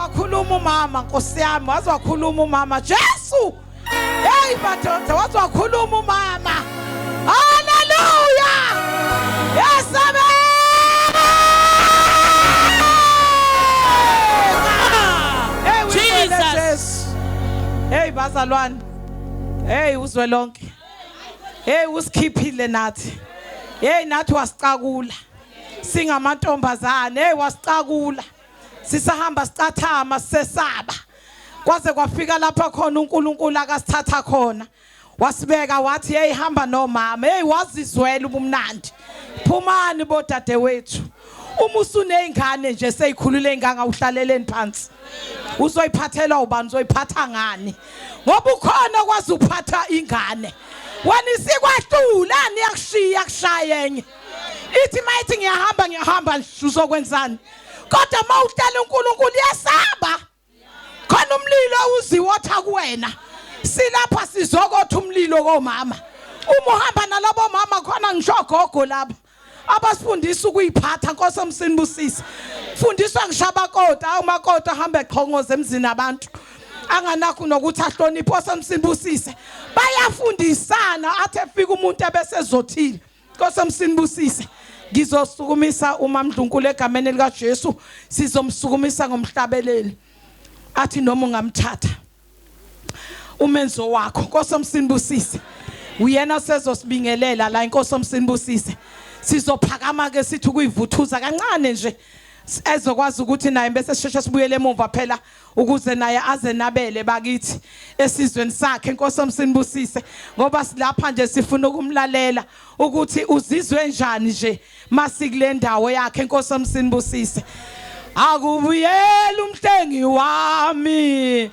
wakhuluma umama Nkosi yami waze wakhuluma umama Jesu hey madoda waze wakhuluma umama haleluya yes amen hey Jesus hey bazalwane hey Uzwe-lonke hey usikhiphile nathi hey nathi wasicakula singamantombazane hey wasicakula sisahamba sicathama sesaba kwaze kwafika lapha khona uNkulunkulu akasithatha khona wasibeka wathi hey hamba nomama hey wazizwela ubumnandi phumani bodade wethu uma usuneyingane nje seyikhulule inganga uhlaleleni phansi uzoyiphathela ubani uzoyiphatha ngani ngoba ukhona kwazi ukuphatha ingane wena isikwahlulani yakushiya kushayenye ithi mayithi ngiyahamba uzokwenzani kodwa mawuhlala uNkulunkulu yesaba khona umlilo uziwotha kuwena silapha sizokotha umlilo komama uma uhamba nalabo mama khona ngishogogo lapha abasifundisa ukuyiphatha Nkosi umsinibusise fundiswa ngishabakoda awumakoda ahambe eqhongoza emzini abantu anganakho nokuthi ahloniphe Nkosi umsinibusise bayafundisana athe efika umuntu ebesezothile Nkosi umsinibusise ngizosukumisa uMamdlunkulu egameni lika Jesu sizomsukumisa ngomhlabeleli athi noma ungamthatha umenzo wakho Nkosi umsinibusise uyena sezosibingelela la Nkosi umsinibusise sizophakama ke sithi ukuyivuthuza kancane nje ezokwazi ukuthi naye bese sisheshe sibuyele emuva phela ukuze naye aze nabele bakithi esizweni sakhe Nkosi umsinibusise ngoba silapha nje sifuna ukumlalela ukuthi uzizwe njani nje masikule ndawo yakhe Nkosi umsinibusise akubuyela umhlengi wami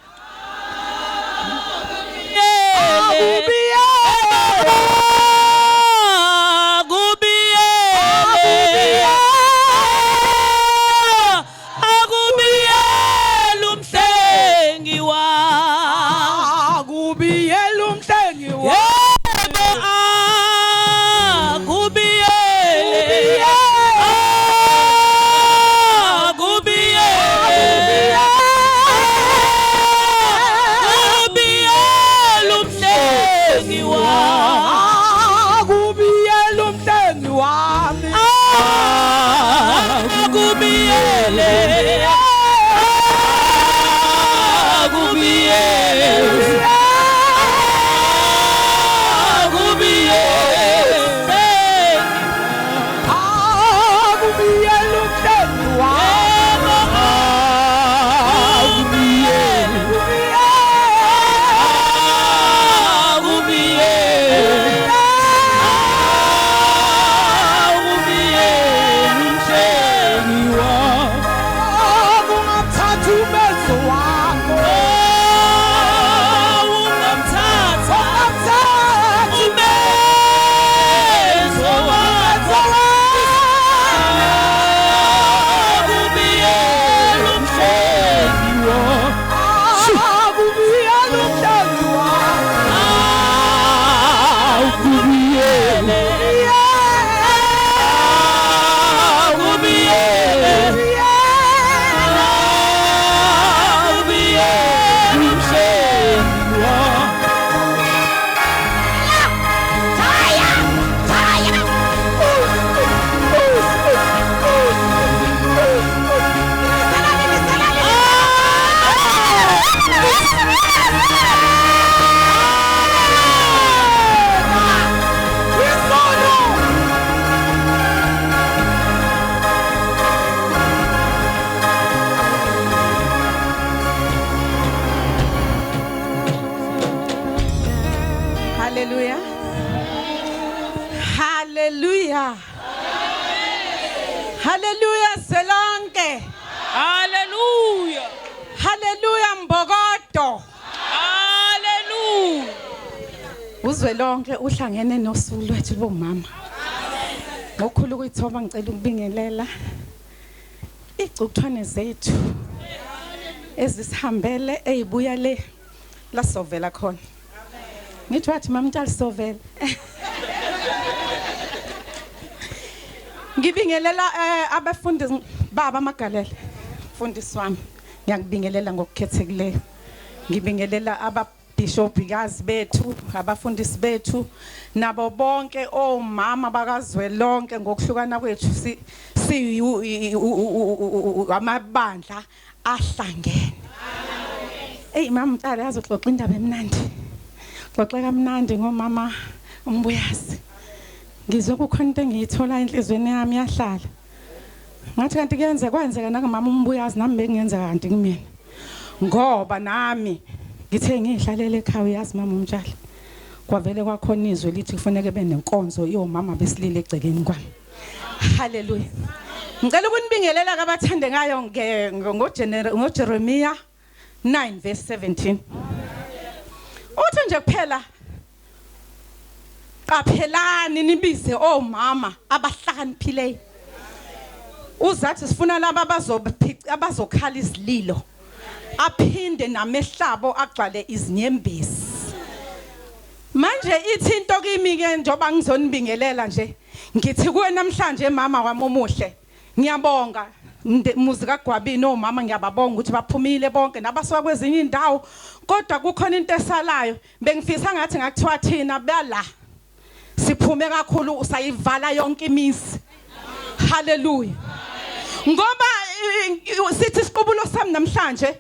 Hallelujah. Hallelujah Uzwe-lonke. Hallelujah. Hallelujah Mbokodo. Hallelujah. Uzwe-lonke uhlangene nosuku lwethu bomama. Ngokukhulu ukuyithoba ngicela ukubingelela igcugthwane zethu ezisihambele ezibuya le la sovela khona. Ngithi wathi mamntali sovela. Ngibingelela abafundi baba Magalele mfundisi wami ngiyakubingelela ngokukhethekileyo. Ngibingelela ababishopikazi bethu, abafundisi bethu, nabo bonke omama bakazwelonke ngokuhlukana kwethu si amabandla ahlangene. Hey mama Mtshali yazi uxoxa indaba emnandi. Xoxeka kamnandi ngomama umbuyazi. Ngizwe kukhona into engiyithola enhlizweni yami yahlala. Ngathi kanti kwenzeka nakumama umbuyazi nami bengenza kanti kumina. Ngoba nami ngithe ngihlalele ekhaya uyazi mama Mtshali. Kwavele kwakhona izwe lithi kufanele benenkonzo yomama besilile egcekeni kwami. Hallelujah. Ngicela ukunibingelela kabathande ngayo ngoJeremiya 9 verse 17. Uthi nje kuphela qaphelani nibize omama abahlakaniphileyo. Uzathi sifuna laba abazokhala izililo. Aphinde namehlabo agcwale izinyembezi. Manje ithi into kimi ke njoba ngizonibingelela nje. Ngithi kuwe namhlanje mama wami omuhle. Ngiyabonga umuzi kaGwabini omama ngiyababonga ukuthi baphumile bonke nabasuka kwezinye indawo. Kodwa kukhona into esalayo. Bengifisa ngathi ngakuthiwa thina bala. Siphume kakhulu usayivala yonke imizi. Hallelujah. Ngoba sithi isiqubulo sami namhlanje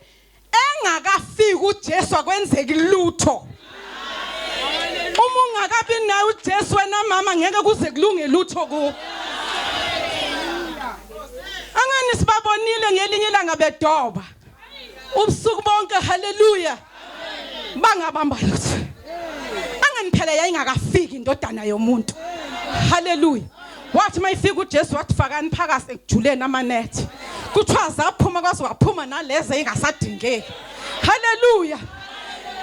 engakafiki uJesu akwenzeki lutho. Uma ungakabi naye uJesu wena mama ngeke kuze kulunge lutho ku. Angani sibabonile ngelinye ilanga bedoba. Ubusuku bonke hallelujah. Bangabamba lutho. Angani phela yayingakafiki indodana yomuntu. Hallelujah. Wathi mayifika uJesu wathi fakani phakathi ekujuleni amanethi. Kuthiwa zaphuma kwaze waphuma naleze engasadingeki. Hallelujah.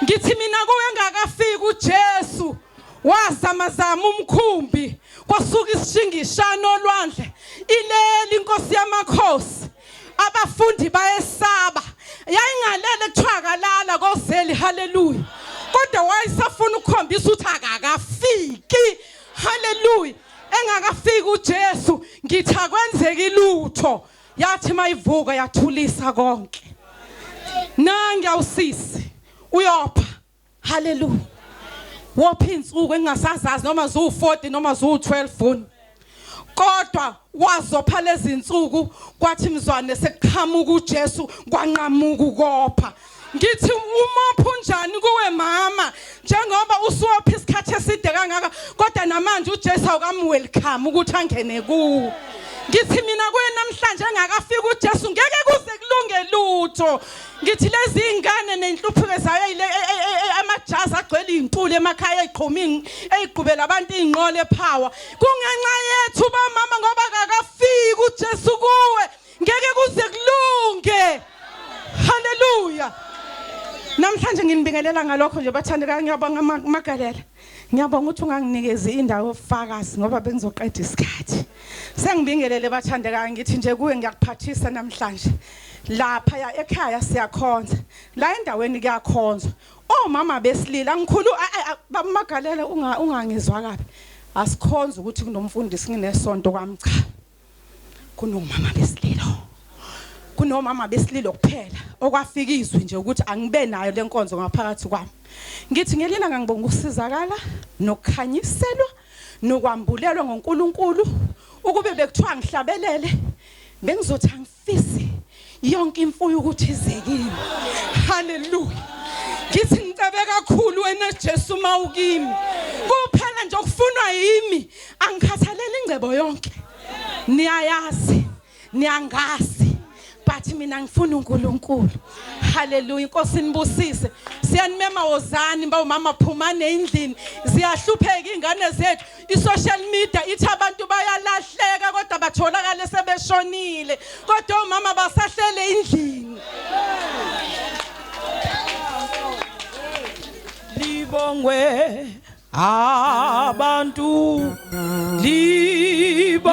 Ngithi mina kuwe engakafiki uJesu wazamazama umkhumbi kwasuka isishingishana olwandle ileli inkosi yamakhosi abafundi bayesaba yayingalele kuthwakalala kozeli. Hallelujah. Kodwa wayesafuna ukukhombisa ukuthi akakafiki. Hallelujah. Engakafiki uJesu ngithi akwenzeki lutho. Yathi mayivuka yathulisa konke. Nangi awusisi uyopha. Hallelujah. Wopha insuku engasazazi noma zu40 noma zu12 funi. Kodwa wazopha lezi insuku kwathi mzwane sekuqhamuka uJesu kwanqamuka ukopha. Ngithi umopha unjani kuwe mama njengoba usuwopha isikhathi eside kangaka kodwa namanje uJesu awukamwelcome ukuthi angene kuwe. Ngithi mina kuwe namhlanje engakafika uJesu ngeke kuze kulunge lutho. Ngithi lezi ingane nenhlupho zayo amajazi agcwele izintulo emakhaya eziqhumini eziqhubela abantu izinqole ePower. Kungenxa yethu ba mama ngoba akakafika uJesu kuwe ngeke kuze kulunge. Hallelujah. Namhlanje nginibingelela ngalokho nje bathandeka ngiyabonga Magalela. Ngiyabonga ukuthi unganginikeza indawo yofakazi ngoba bengizoqeda isikhathi. Sengibingelele bathandeka ngithi nje kuwe ngiyakuphathisa namhlanje. Lapha ya ekhaya siyakhonza. La endaweni kuyakhonzwa. Omama besilila ngikhulu Magalela ungangizwa kabi. Asikhonza ukuthi kunomfundisi nginesonto kwami cha. Kunomama besililo. Kunomama besililo kuphela okwafika izwi nje ukuthi angibe nayo lenkonzo ngaphakathi kwami. Ngithi ngelina ngangibonga ukusizakala nokukhanyiselwa nokwambulelwa ngoNkulunkulu ukube bekuthiwa ngihlabelele bengizothi angifisi yonke imfuyo ukuthi izekile. Hallelujah. Ngithi ngicebe kakhulu wena Jesu mawukimi kuphela nje okufunwa yimi angikhathalele ingcebo yonke. Niyayazi niyangazi but mina ngifuna uNkulunkulu. Hallelujah. Inkosi nibusise. Siyanimema wozani mba umama phumane endlini. Ziyahlupheka ingane zethu. I-social media ithi abantu bayalahleka kodwa batholakala sebeshonile. Kodwa umama basahlele endlini. Libongwe abantu libongwe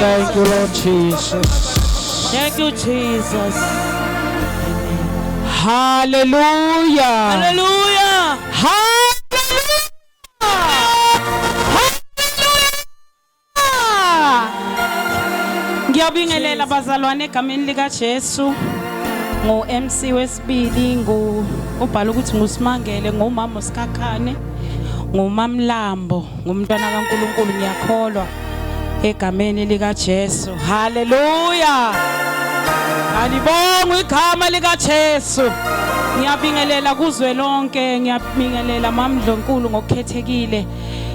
Thank you, Lord Jesus. Thank you, Jesus. Hallelujah. Hallelujah. Ngiyabingelela bazalwane egameni lika Jesu. Ngo-MC wesibili ubhala ukuthi nguSimangele, ngumama uSikakhane, ngumamlambo, ngumntwana kaNkulunkulu, ngiyakholwa egameni lika Jesu. Hallelujah. Alibonga igama lika Jesu. Ngiyabingelela kuzwelonke, ngiyabingelela mamdlonkulu ngokukhethekile.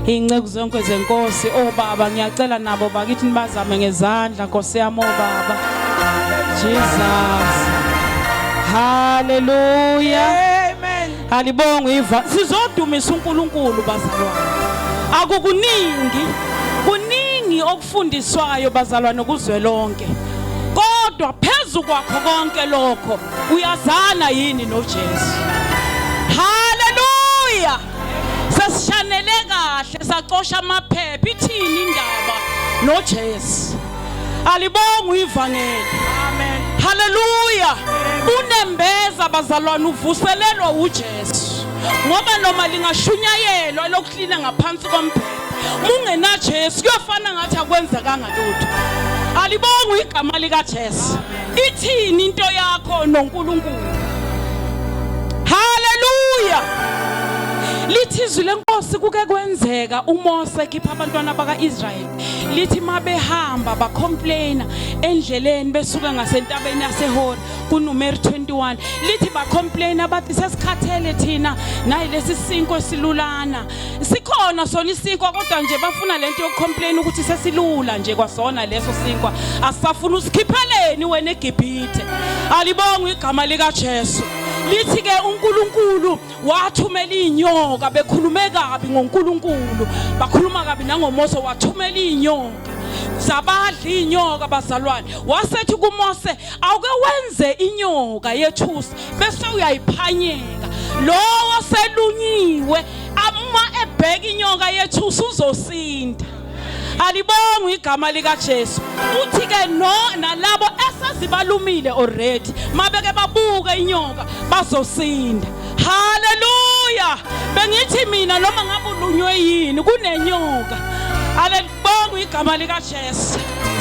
Ingceku zonke zenkosi, obaba ngiyacela nabo bakithi nibazame ngezandla, Nkosi yami obaba. Jesus. Hallelujah. Amen. Alibonga iva. Sizodumisa uNkulunkulu bazalwane. Kuningi okufundiswayo bazalwane kuzwelonke. Kodwa phezu kwakho konke lokho uyazana yini noJesu? Hallelujah. Sesishanele kahle saqosha amaphepha ithini indaba noJesu. Alibonga ivangeli. Amen. Hallelujah. Unembeza bazalwane uvuselelwa uJesu. Ngoba noma lingashunyayelwa lokuhlina ngaphansi komphepha, mungena Jesu kuyofana ngathi akwenzekanga lutho. Alibonga igama lika Jesu. Ithini into yakho noNkulunkulu? Hallelujah. Lithi izwi lenkosi kuke kwenzeka uMose ekhipha abantwana bakaIsrael. Lithi mabehamba bacomplaina endleleni besuka ngasentabeni yaseHori kuNumeri 21. Lithi bacomplaina bathi sesikhathele thina nayi lesi sinko esilulana. Sikhona sona isinko kodwa nje bafuna lento yokucomplaina ukuthi sesilula nje kwasona leso sinkwa. Asafuna usikhipheleni wena eGibhithe. Alibonga igama lika Jesu. Lithi ke uNkulunkulu wathumela inyoka, bekhulume kabi ngoNkulunkulu, bakhuluma kabi nangoMose, wathumela inyoka zabadla inyoka bazalwane. Wasethi kuMose awuke wenze inyoka yethusi bese uyayiphanyeka. Lo oselunyiwe ama ebheka inyoka yethusi uzosinda. Alibonga igama lika Jesu. Uthi ke no nalabo esezibalumile already mabeke babuka inyoka bazosinda. Hallelujah. Bengithi mina noma ngabe ulunywe yini kunenyoka. Alibonga igama lika Jesu.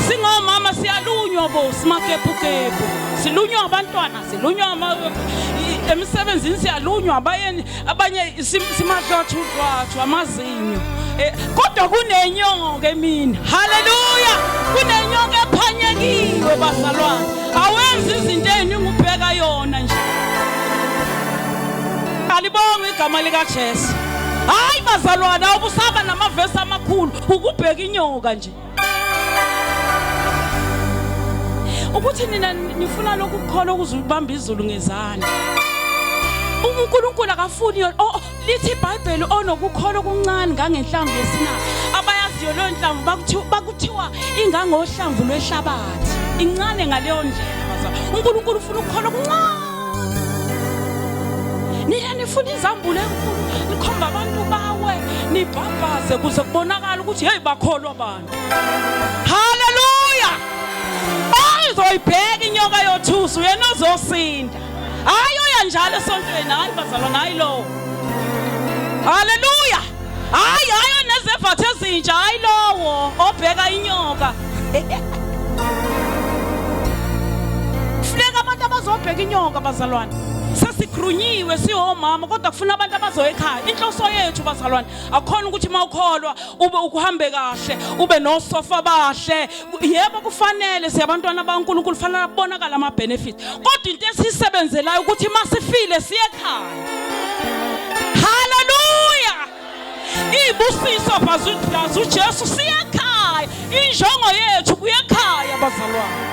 Singomama siyalunywa bo simakephukepu. Silunywa abantwana, silunywa emsebenzini siyalunywa abanye simadlothu amazinyo. Kodwa kunenyoka emini. Hallelujah. Kunenyoka ephanyekiwe bazalwane. Awenzi izinto eningubheka yona nje. Alibonga igama lika Jesu. Hayi bazalwane awubusaba namavesi amakhulu ukubheka inyoka nje. Ukuthi nina nifuna lokukholwa ukuzibamba izulu ngezandla. uNkulunkulu akafuni lithi iBhayibheli onokukholwa okuncane ngangenhlamvu yesina. Abayaziyo lo nhlamvu bakuthiwa ingangohlamvu lwehlabathi. Incane ngaleyo ndlela bazalwane. uNkulunkulu ufuna ukukholwa okuncane. Nina nifuna izambulo enkulu, nikhomba abantu bawe, nibhabhaze kuze kubonakala ukuthi hey bakholwa abantu. Hallelujah. Ozoyibheka inyoka yothusi yena ozosinda. Hayi oyanjalo esontweni, hayi bazalwane, hayi lo. Hallelujah. Hayi onezevathe ezintsha, hayi lowo obheka inyoka. Funeka abantu abazobheka inyoka bazalwane. Sesigrunyiwe siyomama kodwa kufuna abantu abazoya ekhaya. Inhloso yethu bazalwane akukhona ukuthi mawukholwa ube ukuhambe kahle, ube nosofa bahle. Yebo kufanele siyabantwana baNkulunkulu kufanele babonakala ama benefits. Kodwa into esisebenzelayo ukuthi masifile siye ekhaya. Hallelujah. Ibusiso bazu Jesu siye ekhaya. Injongo yethu kuye ekhaya bazalwane.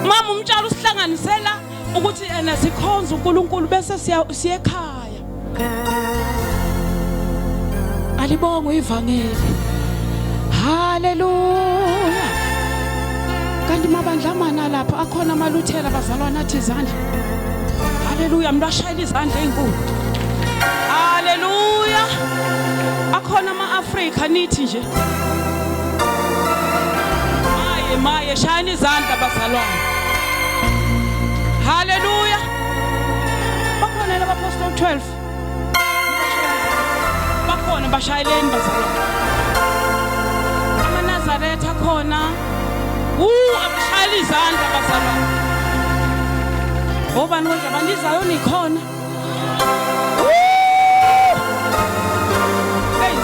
Mama umtshalo usihlanganisela ukuthi sikhonza uNkulunkulu bese siye ekhaya. Alibonga ivangeli. Hallelujah. Kanti mabandla amana lapha akhona amaluthela bazalwane athi izandla. Hallelujah. Mlashayela izandla ezinkulu. Hallelujah. Akhona ama-Afrika nithi nje. maye shayini izandla bazalwane. Hallelujah. Bakhona laba apostoli 12. Bakhona bashayeleni bazalwane. Amazaretha khona. Abashayela izandla bazalwane. Obani konke abanizayo nikhona.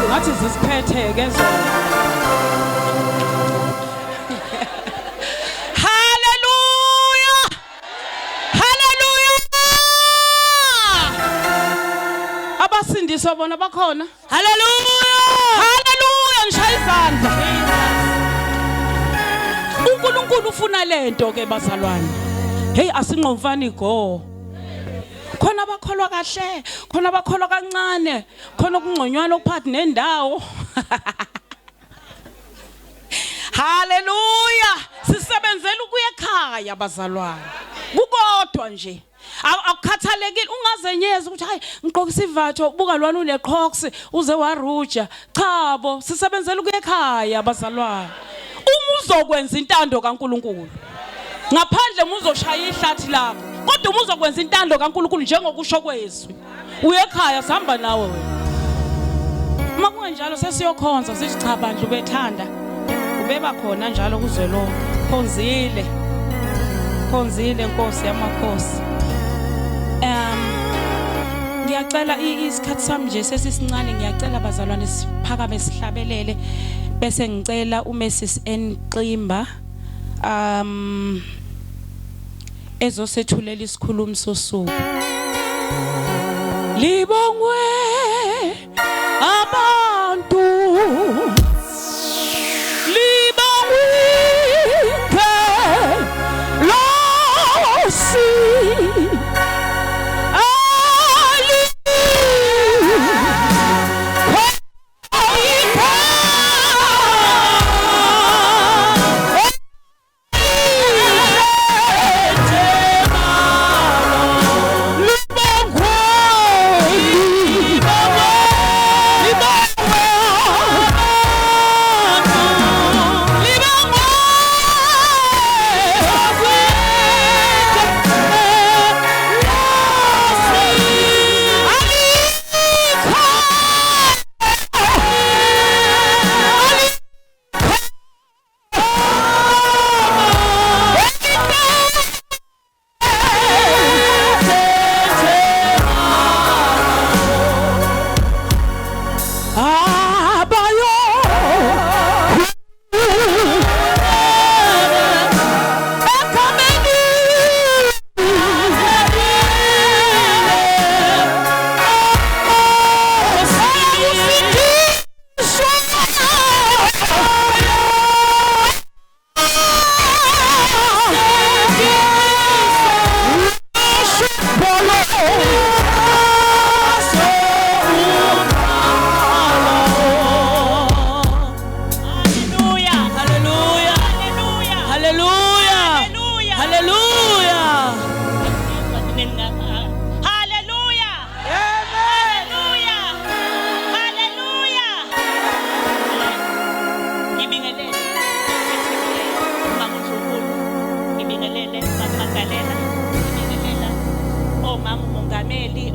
Ngathi zisiphetheke zona. Hallelujah! Hallelujah! Abasindiswa bona bakhona. Hallelujah! Hallelujah! Ngishaya izandla. uNkulunkulu ufuna lento ke bazalwane. Hey asinqovani go. Khona abakholwa kahle, khona abakholwa kancane, khona okungconywana okuphathi nendawo. Hallelujah! Sisebenzela ukuya ekhaya bazalwane. Kukodwa nje. Akukhathalekile ungazenyeza ukuthi hayi ngiqokisa ivatho buka lwana uneqhoksi uze waruja. Cha bo sisebenzela ukuya ekhaya bazalwane. Uma uzokwenza intando kaNkulunkulu. Ngaphandle muzoshaya ihlathi lakho. Kodwa uma uzokwenza intando kaNkulunkulu njengokusho kwezwi. Uye ekhaya sihamba nawe wena. Uma kungenjalo sesiyokhonza sithi cha bandla ubethanda. Ubeba khona njalo kuzwelonke. Khonzile. Khonzile Nkosi yamakhosi. Ngiyacela isikhathi sami nje sesisincane ngiyacela bazalwane siphakame sihlabelele bese ngicela uMrs Nqimba ezosethulela isikhulumi sosuku. Libongwe abantu libongwe losi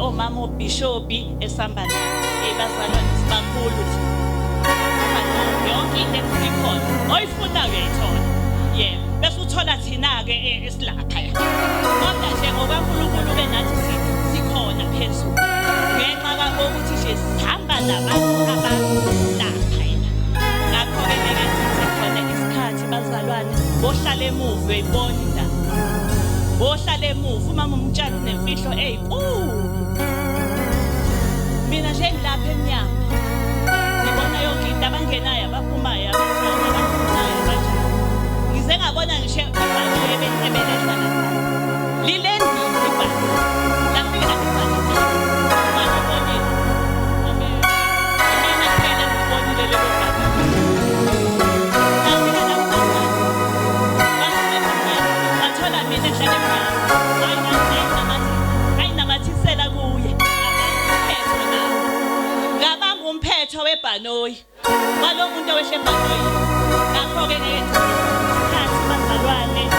omama obishopi esambana ebazalwane sibakhulu yonke into ekhona oyifuna uyayithola yebo bese uthola thina ke esilapha kodwa nje ngoba uNkulunkulu benathi sikhona phezulu ngenxa kokuthi nje sihamba nabantu abalapha yena ngakho ke ngithi khona isikhathi bazalwane bohlala emuva uyibona indaba bohlala emuva umama umtshalo nemfihlo mina nje ngilapha emnyama ngibona yonke into abangenayo abaphumayo abaphumayo manje ngize ngabona ngisho ibhayibheli ebelethwa la lilendile ibhayibheli lafika ibhayibheli manje bonke mina phela ngibonile lelo bathola mina ehlale ayinamathisela kuye ngabamba umphetho webhanoyi kwalo muntu owehle ebhanoyi ngakho ke isikhathi bazalwane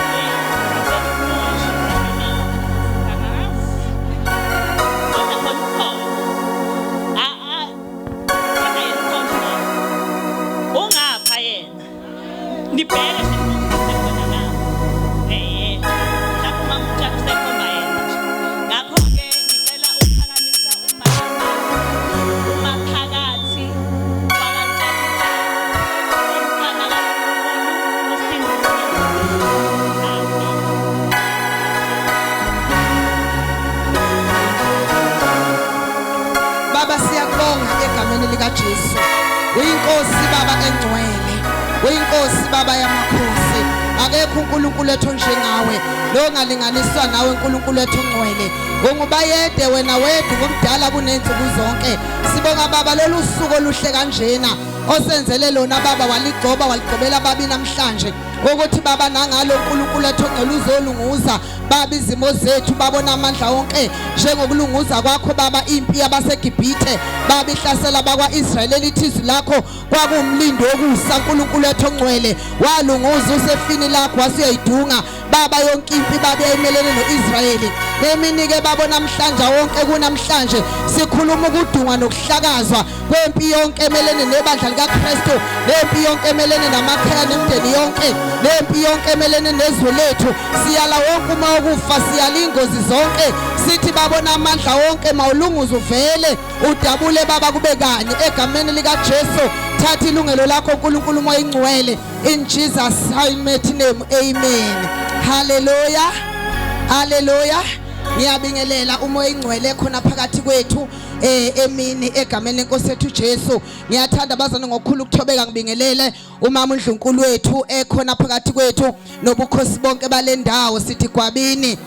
ungapha yena nibheke khona na lapho mamuthatha sekhomba yena ngakho ke ngicela ukuphakamisa umaphakathi Baba siyabonga egameni lika Jesu. Uyinkosi Baba engcwele. Uyinkosi Baba yamakhosi. Akekho uNkulunkulu ethu njengawe. Lo ngalinganiswa nawe uNkulunkulu ethu ngcwele. Ungubayede wena wedwa kumdala kunensuku zonke. Sibonga Baba lolu suku oluhle kanjena. Osenzele lona Baba waligcobela babi namhlanje. Ukuthi Baba nangalo uNkulunkulu ethu ngcwele uzolunguza Baba izimo zethu babona amandla onke njengokulunguza kwakho Baba impi yabaseGibhithe Baba ihlasela bakwaIsrayeli lithizwi lakho kwakumlindo okusa uNkulunkulu ethu ngcwele walunguza usefini lakho wasiyidunga Baba yonke impi Baba eyimelene noIsrayeli beminike Baba namhlanje wonke kunamhlanje sikhuluma ukudunga nokuhlakazwa kwempi yonke emelene nebandla likaKristu lempi yonke emelene namakhaya nemndeni yonke lempi yonke emelene nezwe lethu siyala wonke uma ukufa siyala ingozi zonke sithi babona amandla wonke mawulunguza uvele udabule Baba kube kanye egameni lika Jesu thatha ilungelo lakho uNkulunkulu moya ingcwele in Jesus mighty name amen hallelujah hallelujah ngiyabingelela umoya ingcwele khona phakathi kwethu emini egameni lenkosi yethu Jesu ngiyathanda bazana ngokukhulu ukuthobeka ngibingelele umama uNkulunkulu wethu ekhona phakathi kwethu nobukhosi bonke balendawo sithi gwabini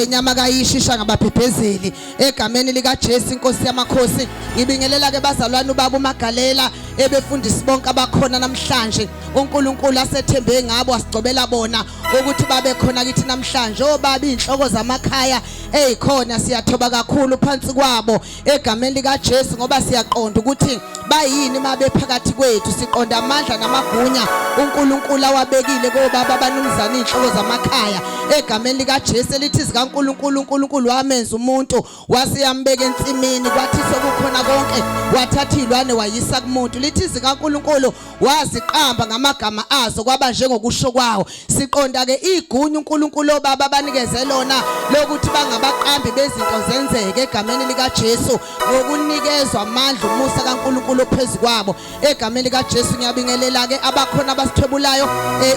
nyama kayishisha ngabaphephezeli egameni lika Jesu inkosi yamakhosi ngibingelela ke bazalwane ubaba uMagalela ebefundisi bonke abakhona namhlanje uNkulunkulu asethembe ngabo asigcobela bona ukuthi babe khona kithi namhlanje obaba inhloko zamakhaya eyikhona siyathoba kakhulu phansi kwabo egameni lika Jesu ngoba siyaqonda ukuthi bayini mabe phakathi kwethu siqonda amandla namagunya uNkulunkulu awabekile kobaba abanumzana inhloko zamakhaya egameni lika Jesu lithi zikaNkulunkulu uNkulunkulu wamenza umuntu wasiyambeka entsimini kwathi sokukhona konke wathatha ilwane wayisa kumuntu lithi zikaNkulunkulu waziqamba ngamagama azo kwaba njengokusho kwawo siqonda ke igunya uNkulunkulu obaba banikeze lona lokuthi bangabaqambi bezinto zenzeke egameni lika Jesu ngokunikezwa amandla umusa kaNkulunkulu phezukwabo egameni lika Jesu ngiyabingelela ke abakhona abasithwebulayo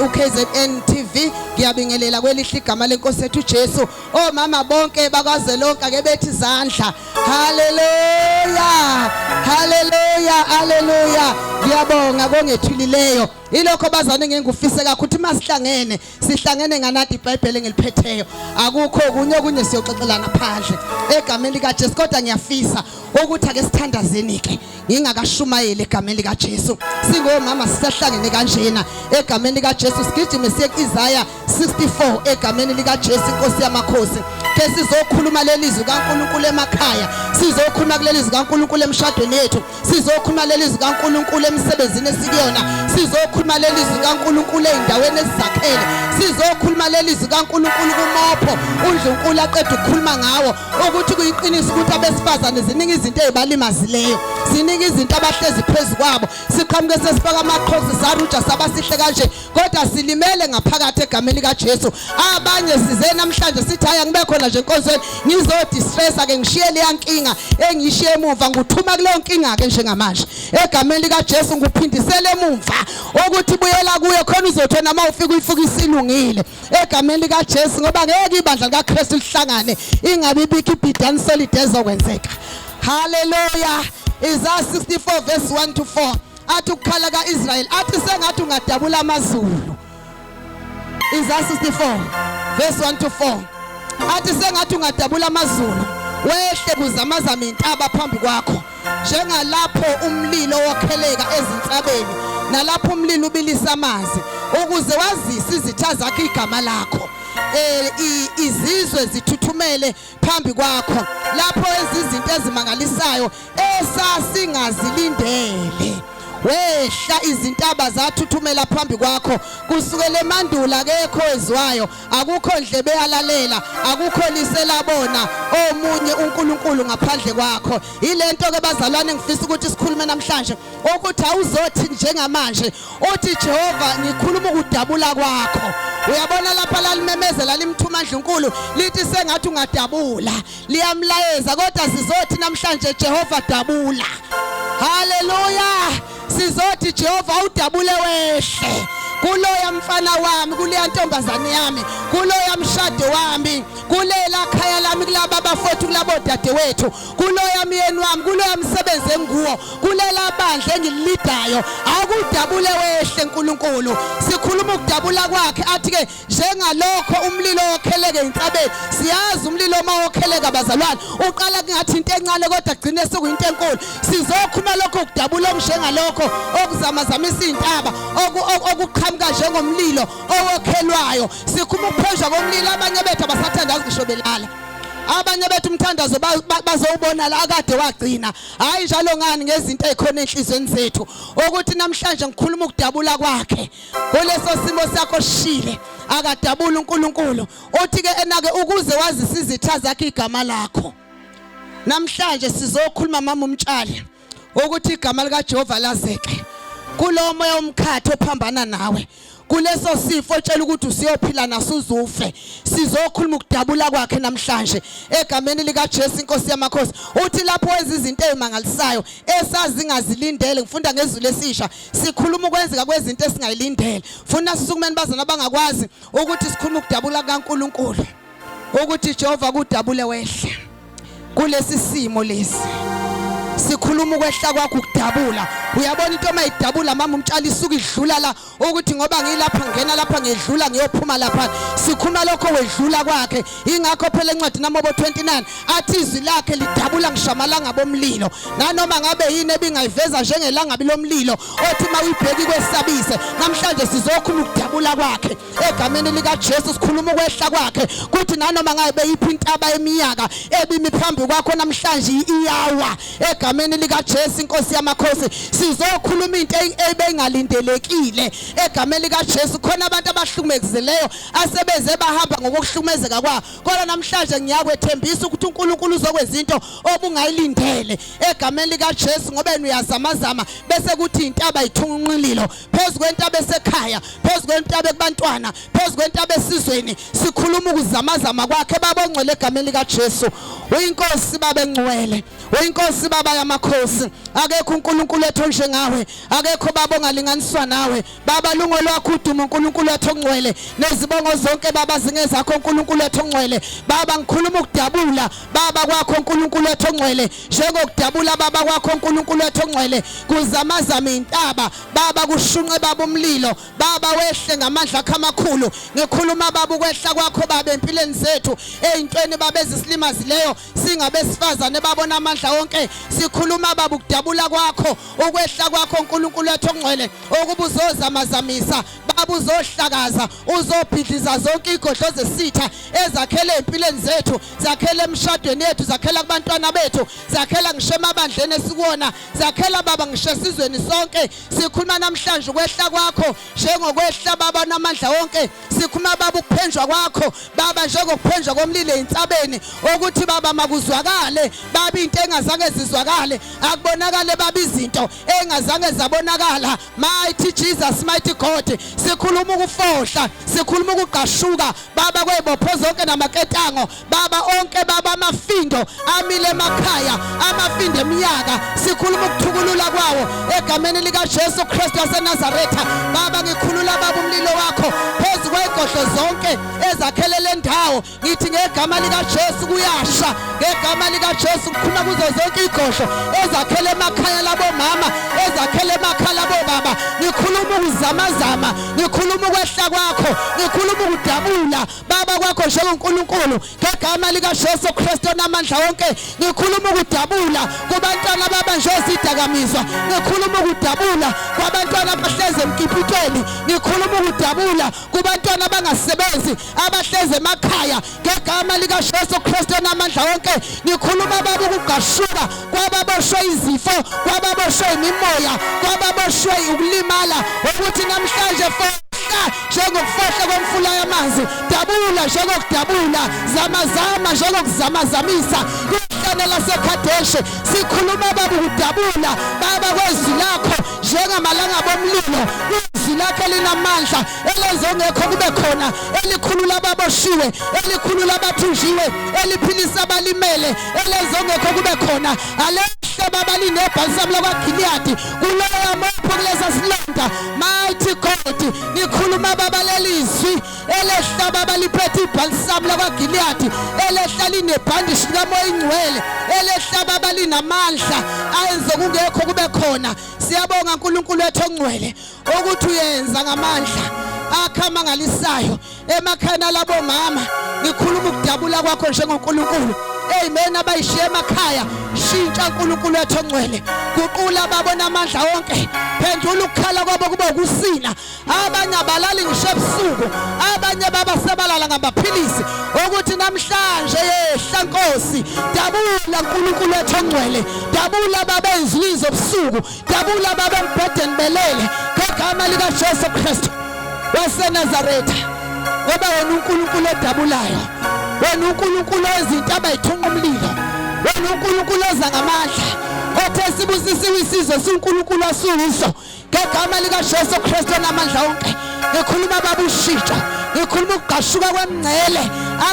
uKZN TV ngiyabingelela kwelihle igama lenkosi yethu Jesu omama bonke bakwaZwelonke ake bethi izandla haleluya haleluya haleluya ngiyabonga kongethulileyo ilokho bazane ngengufise kakhulu masihlangene sihlangene nganati iBhayibheli engiliphetheyo akukho kunye siyoxoxelana phandle egameni lika Jesu kodwa ngiyafisa ukuthi ake sithandazeni ke ngingakashumayeli egameni lika Jesu singomama sisahlangene kanjena egameni lika Jesu sigijime siye kuIsaya 64 egameni lika Jesu inkosi yamakhosi ke sizokhuluma lelizwi kaNkulunkulu emakhaya sizokhuluma kulelizwi kaNkulunkulu emshadweni yethu sizokhuluma lelizwi kaNkulunkulu emsebenzini esikuyona sizokhuluma lelizwi kaNkulunkulu eindaweni ezizakhele sizokhuluma lelizwi kaNkulunkulu kumopho uNkulunkulu aqeda ukukhuluma ngawo ukuthi kuyiqiniso ukuthi abesifazane ziningi izinto ezibalimazileyo ziningi izinto abahlezi phezukwabo siqhamuke sesifaka amaqhozi saruja sabasihle kanje kodwa silimele ngaphakathi egameni lika Jesu abanye size namhlanje sithi haya ngibe khona nje enkonzweni ngizodistress ake ngishiye le yankinga engishiye emuva nguthuma kuleyo nkinga ke njengamanje egameni lika Jesu nguphindisele emuva ukuthi buyela kuye khona uzothona mawufika uyifuka isilungile egameni lika Jesu ngoba ngeke ibandla likaKristu lihlangane ingabe ibiki ibhidani solid ezokwenzeka haleluya Isaiah 64 verse 1 to 4 athi ukukhala kaIsrael athi sengathi ungadabula amazulu Isaiah 64 verse 1 to 4 athi sengathi ungadabula amazulu wehle kuzamazama intaba phambi kwakho njengalapho umlilo wokheleka ezinsabeni nalapho umlilo ubilisa amanzi ukuze wazise izitha zakhe igama lakho izizwe zithuthumele phambi kwakho lapho izinto ezimangalisayo esasingazilindele wehla izintaba zathuthumela phambi kwakho kusukela emandula akekho ezwayo akukho ndlebe yalalela akukho liselabona omunye uNkulunkulu ngaphandle kwakho ilento ke bazalwane ngifisa ukuthi sikhulume namhlanje ukuthi awuzothi njengamanje uthi Jehova ngikhuluma ukudabula kwakho uyabona lapha lalimemezela limthumandla uNkulunkulu lithi sengathi ungadabula liyamlayeza kodwa sizothi namhlanje Jehova dabula haleluya sizothi Jehova udabule wehle kuloya mfana wami kuleya ntombazane yami kuloya mshado wami kulela khaya lami kulaba bafowethu kulabo dadewethu kuloya myeni wami kuloya msebenzi enguwo kulela bandla engilidayo akudabule wehle uNkulunkulu sikhuluma ukudabula kwakhe athi ke njengalokho umlilo okheleke insabeni siyazi umlilo mawokheleka bazalwane uqala kungathi into encane kodwa gcine sekuyinto enkulu sizokhuma lokho ukudabula njengalokho okuzamazamisa izintaba okuqhamuka njengomlilo owokhelwayo sikhuma ukuphezwa komlilo abanye bethu abasathandazi ngisho belala abanye bethu umthandazo bazowubona la akade wagcina hayi njalo ngani ngezinto ezikhona enhlizweni zethu ukuthi namhlanje ngikhuluma ukudabula kwakhe kuleso simo sakho shile akadabula uNkulunkulu uthi ke enake ukuze wazisa izitha zakhe igama lakho namhlanje sizokhuluma mama umtshali ukuthi igama lika Jehova lazeke kulo moya omkhatho ophambana nawe kuleso sifo otshela ukuthi usiyophila nasuzufe sizokhuluma ukudabula kwakhe namhlanje egameni lika Jesu inkosi yamakhosi uthi lapho wenza izinto ezimangalisayo esazingazilindele ngifunda ngezwi lesisha sikhuluma ukwenzeka kwezinto esingayilindele funa sisukumeni bazana bangakwazi ukuthi sikhuluma ukudabula kaNkulunkulu ukuthi Jehova kudabule wehle kulesi simo lesi sikhuluma ukwehla kwakho ukudabula uyabona into mayidabula mama umtshali isuka idlula la ukuthi ngoba ngilapha ngena lapha ngedlula ngiyophuma lapha sikhuma lokho wedlula kwakhe ingakho phela encwadi namobo 29 athi izwi lakhe lidabula ngishamalanga bomlilo nanoma ngabe yini ebingayiveza njengelanga bilomlilo othi mawuyibheki kwesabise namhlanje sizokhuluma ukudabula kwakhe egameni lika Jesu sikhuluma ukwehla kwakhe kuthi nanoma ngabe yiphi intaba emiyaka ebimi phambi kwakho namhlanje iyawa egameni lika Jesu inkosi yamakhosi sizokhuluma into ebengalindelekile egameni lika Jesu khona abantu abahlukumezeleyo asebeze bahamba ngokuhlumezeka kwabo kodwa namhlanje ngiyakwethembisa ukuthi uNkulunkulu uzokwenza into obungayilindele egameni lika Jesu ngoba yena uyazamazama bese kuthi intaba ithunqililo phezukwentaba esekhaya phezukwentaba kubantwana phezukwentaba esizweni sikhuluma ukuzamazama kwakhe babongcwele egameni lika Jesu uyinkosi babengcwele uyinkosi baba yamakhosi akekho uNkulunkulu ethu njengawe akekho baba ongalinganiswa nawe baba lungo lwakho udumo uNkulunkulu ethu ongcwele nezibongo zonke baba zingezakho uNkulunkulu ethu ongcwele baba ngikhuluma ukudabula baba kwakho uNkulunkulu ethu ongcwele njengokudabula baba kwakho uNkulunkulu ethu ongcwele kuzamazama intaba baba kushunqe baba umlilo baba wehle ngamandla akho amakhulu ngikhuluma baba ukwehla kwakho baba empilweni zethu ezintweni baba ezisilimazileyo singabesifazane babona amandla onke sikhuluma baba ukudabula kwakho ukwehla kwakho uNkulunkulu ethu ongcwele okubuzozamazamisa baba uzohlakaza uzobhidliza zonke igodlo zesitha ezakhele empilweni zethu zakhele emshadweni yethu zakhela kubantwana bethu zakhela ngisho emabandleni esikuwona zakhela baba ngisho esizweni sonke sikhuluma namhlanje ukwehla kwakho njengokwehla baba namandla wonke sikhuluma baba ukuphenjwa kwakho baba njengokuphenjwa komlilo einsabeni ukuthi baba makuzwakale baba into engazange zizwakale akubonakale baba izinto engazange zabonakala mighty Jesus mighty God sikhuluma ukufohla sikhuluma ukuqashuka baba kwezibopho zonke namaketango baba onke baba amafindo amile emakhaya amafindo eminyaka sikhuluma ukuthukulula kwawo egameni lika Jesu Kristu waseNazaretha baba ngikhulula baba umlilo wakho phezu kwegodlo zonke ezakhele le ndawo ngithi ngegama lika Jesu kuyasha ngegama lika Jesu kukhuluma kuzo zonke igodlo ezakhele emakhaya labo mama ezakhele emakhaya labo baba ngikhuluma ukuzamazama ngikhuluma ukwehla kwakho ngikhuluma ukudabula baba kwakho njengoNkulunkulu ngegama lika Jesu Kristu namandla wonke ngikhuluma ukudabula kubantwana baba njezidakamizwa ngikhuluma ukudabula kwabantwana abahleze emkipitweni ngikhuluma ukudabula kubantwana abangasebenzi abahleze emakhaya ngegama lika Jesu Kristu namandla onke ngikhuluma baba ukugashuka kwababoshwe izifo kwababoshwe imimoya kwababoshwe ukulimala ukuthi namhlanje njengokufohla kwemfula yamanzi dabula njengokudabula zamazama njengokuzamazamisa ihlane laseKadeshe sikhuluma baba ukudabula baba kwezwi lakho njengamalanga bomlilo izwi lakho linamandla elezongekho kube khona elikhulula ababoshiwe elikhulula abathunjiwe eliphilisa abalimele elezongekho kube khona alehle baba linebhalsam lakwaGiliyadi kuloya mopho kulesa silonda mighty God nikhuluma baba lelizwi elehla baba liphethe ibhalsam lakwaGiliyadi elehla linebhandishi likamoya ingcwele elehla baba linamandla ayenze kungekho kube khona siyabonga uNkulunkulu wethu ongcwele ukuthi uyenza ngamandla akhamangalisayo emakhaya labo mama ngikhuluma ukudabula kwakho njengoNkulunkulu amen abayishiye emakhaya shintsha uNkulunkulu wethu ongcwele guqula babona amandla onke phendula ukukhala kwabo kube ukusina abanye abalali ngisho ebusuku abanye baba sebalala ngamaphilisi ukuthi namhlanje yehla Nkosi dabula uNkulunkulu wethu ongcwele dabula babenza izwi ebusuku dabula baba embhedeni belele ngegama lika Jesu Kristu waseNazaretha ngoba wena uNkulunkulu odabulayo wena uNkulunkulu wezinto abayithunqa umlilo wena uNkulunkulu oza ngamandla othe sibusisiwe isizwe siNkulunkulu asuyiso ngegama lika Jesu Kristu namandla onke ngikhuluma baba ushintsha ngikhuluma ukugashuka kwemngcele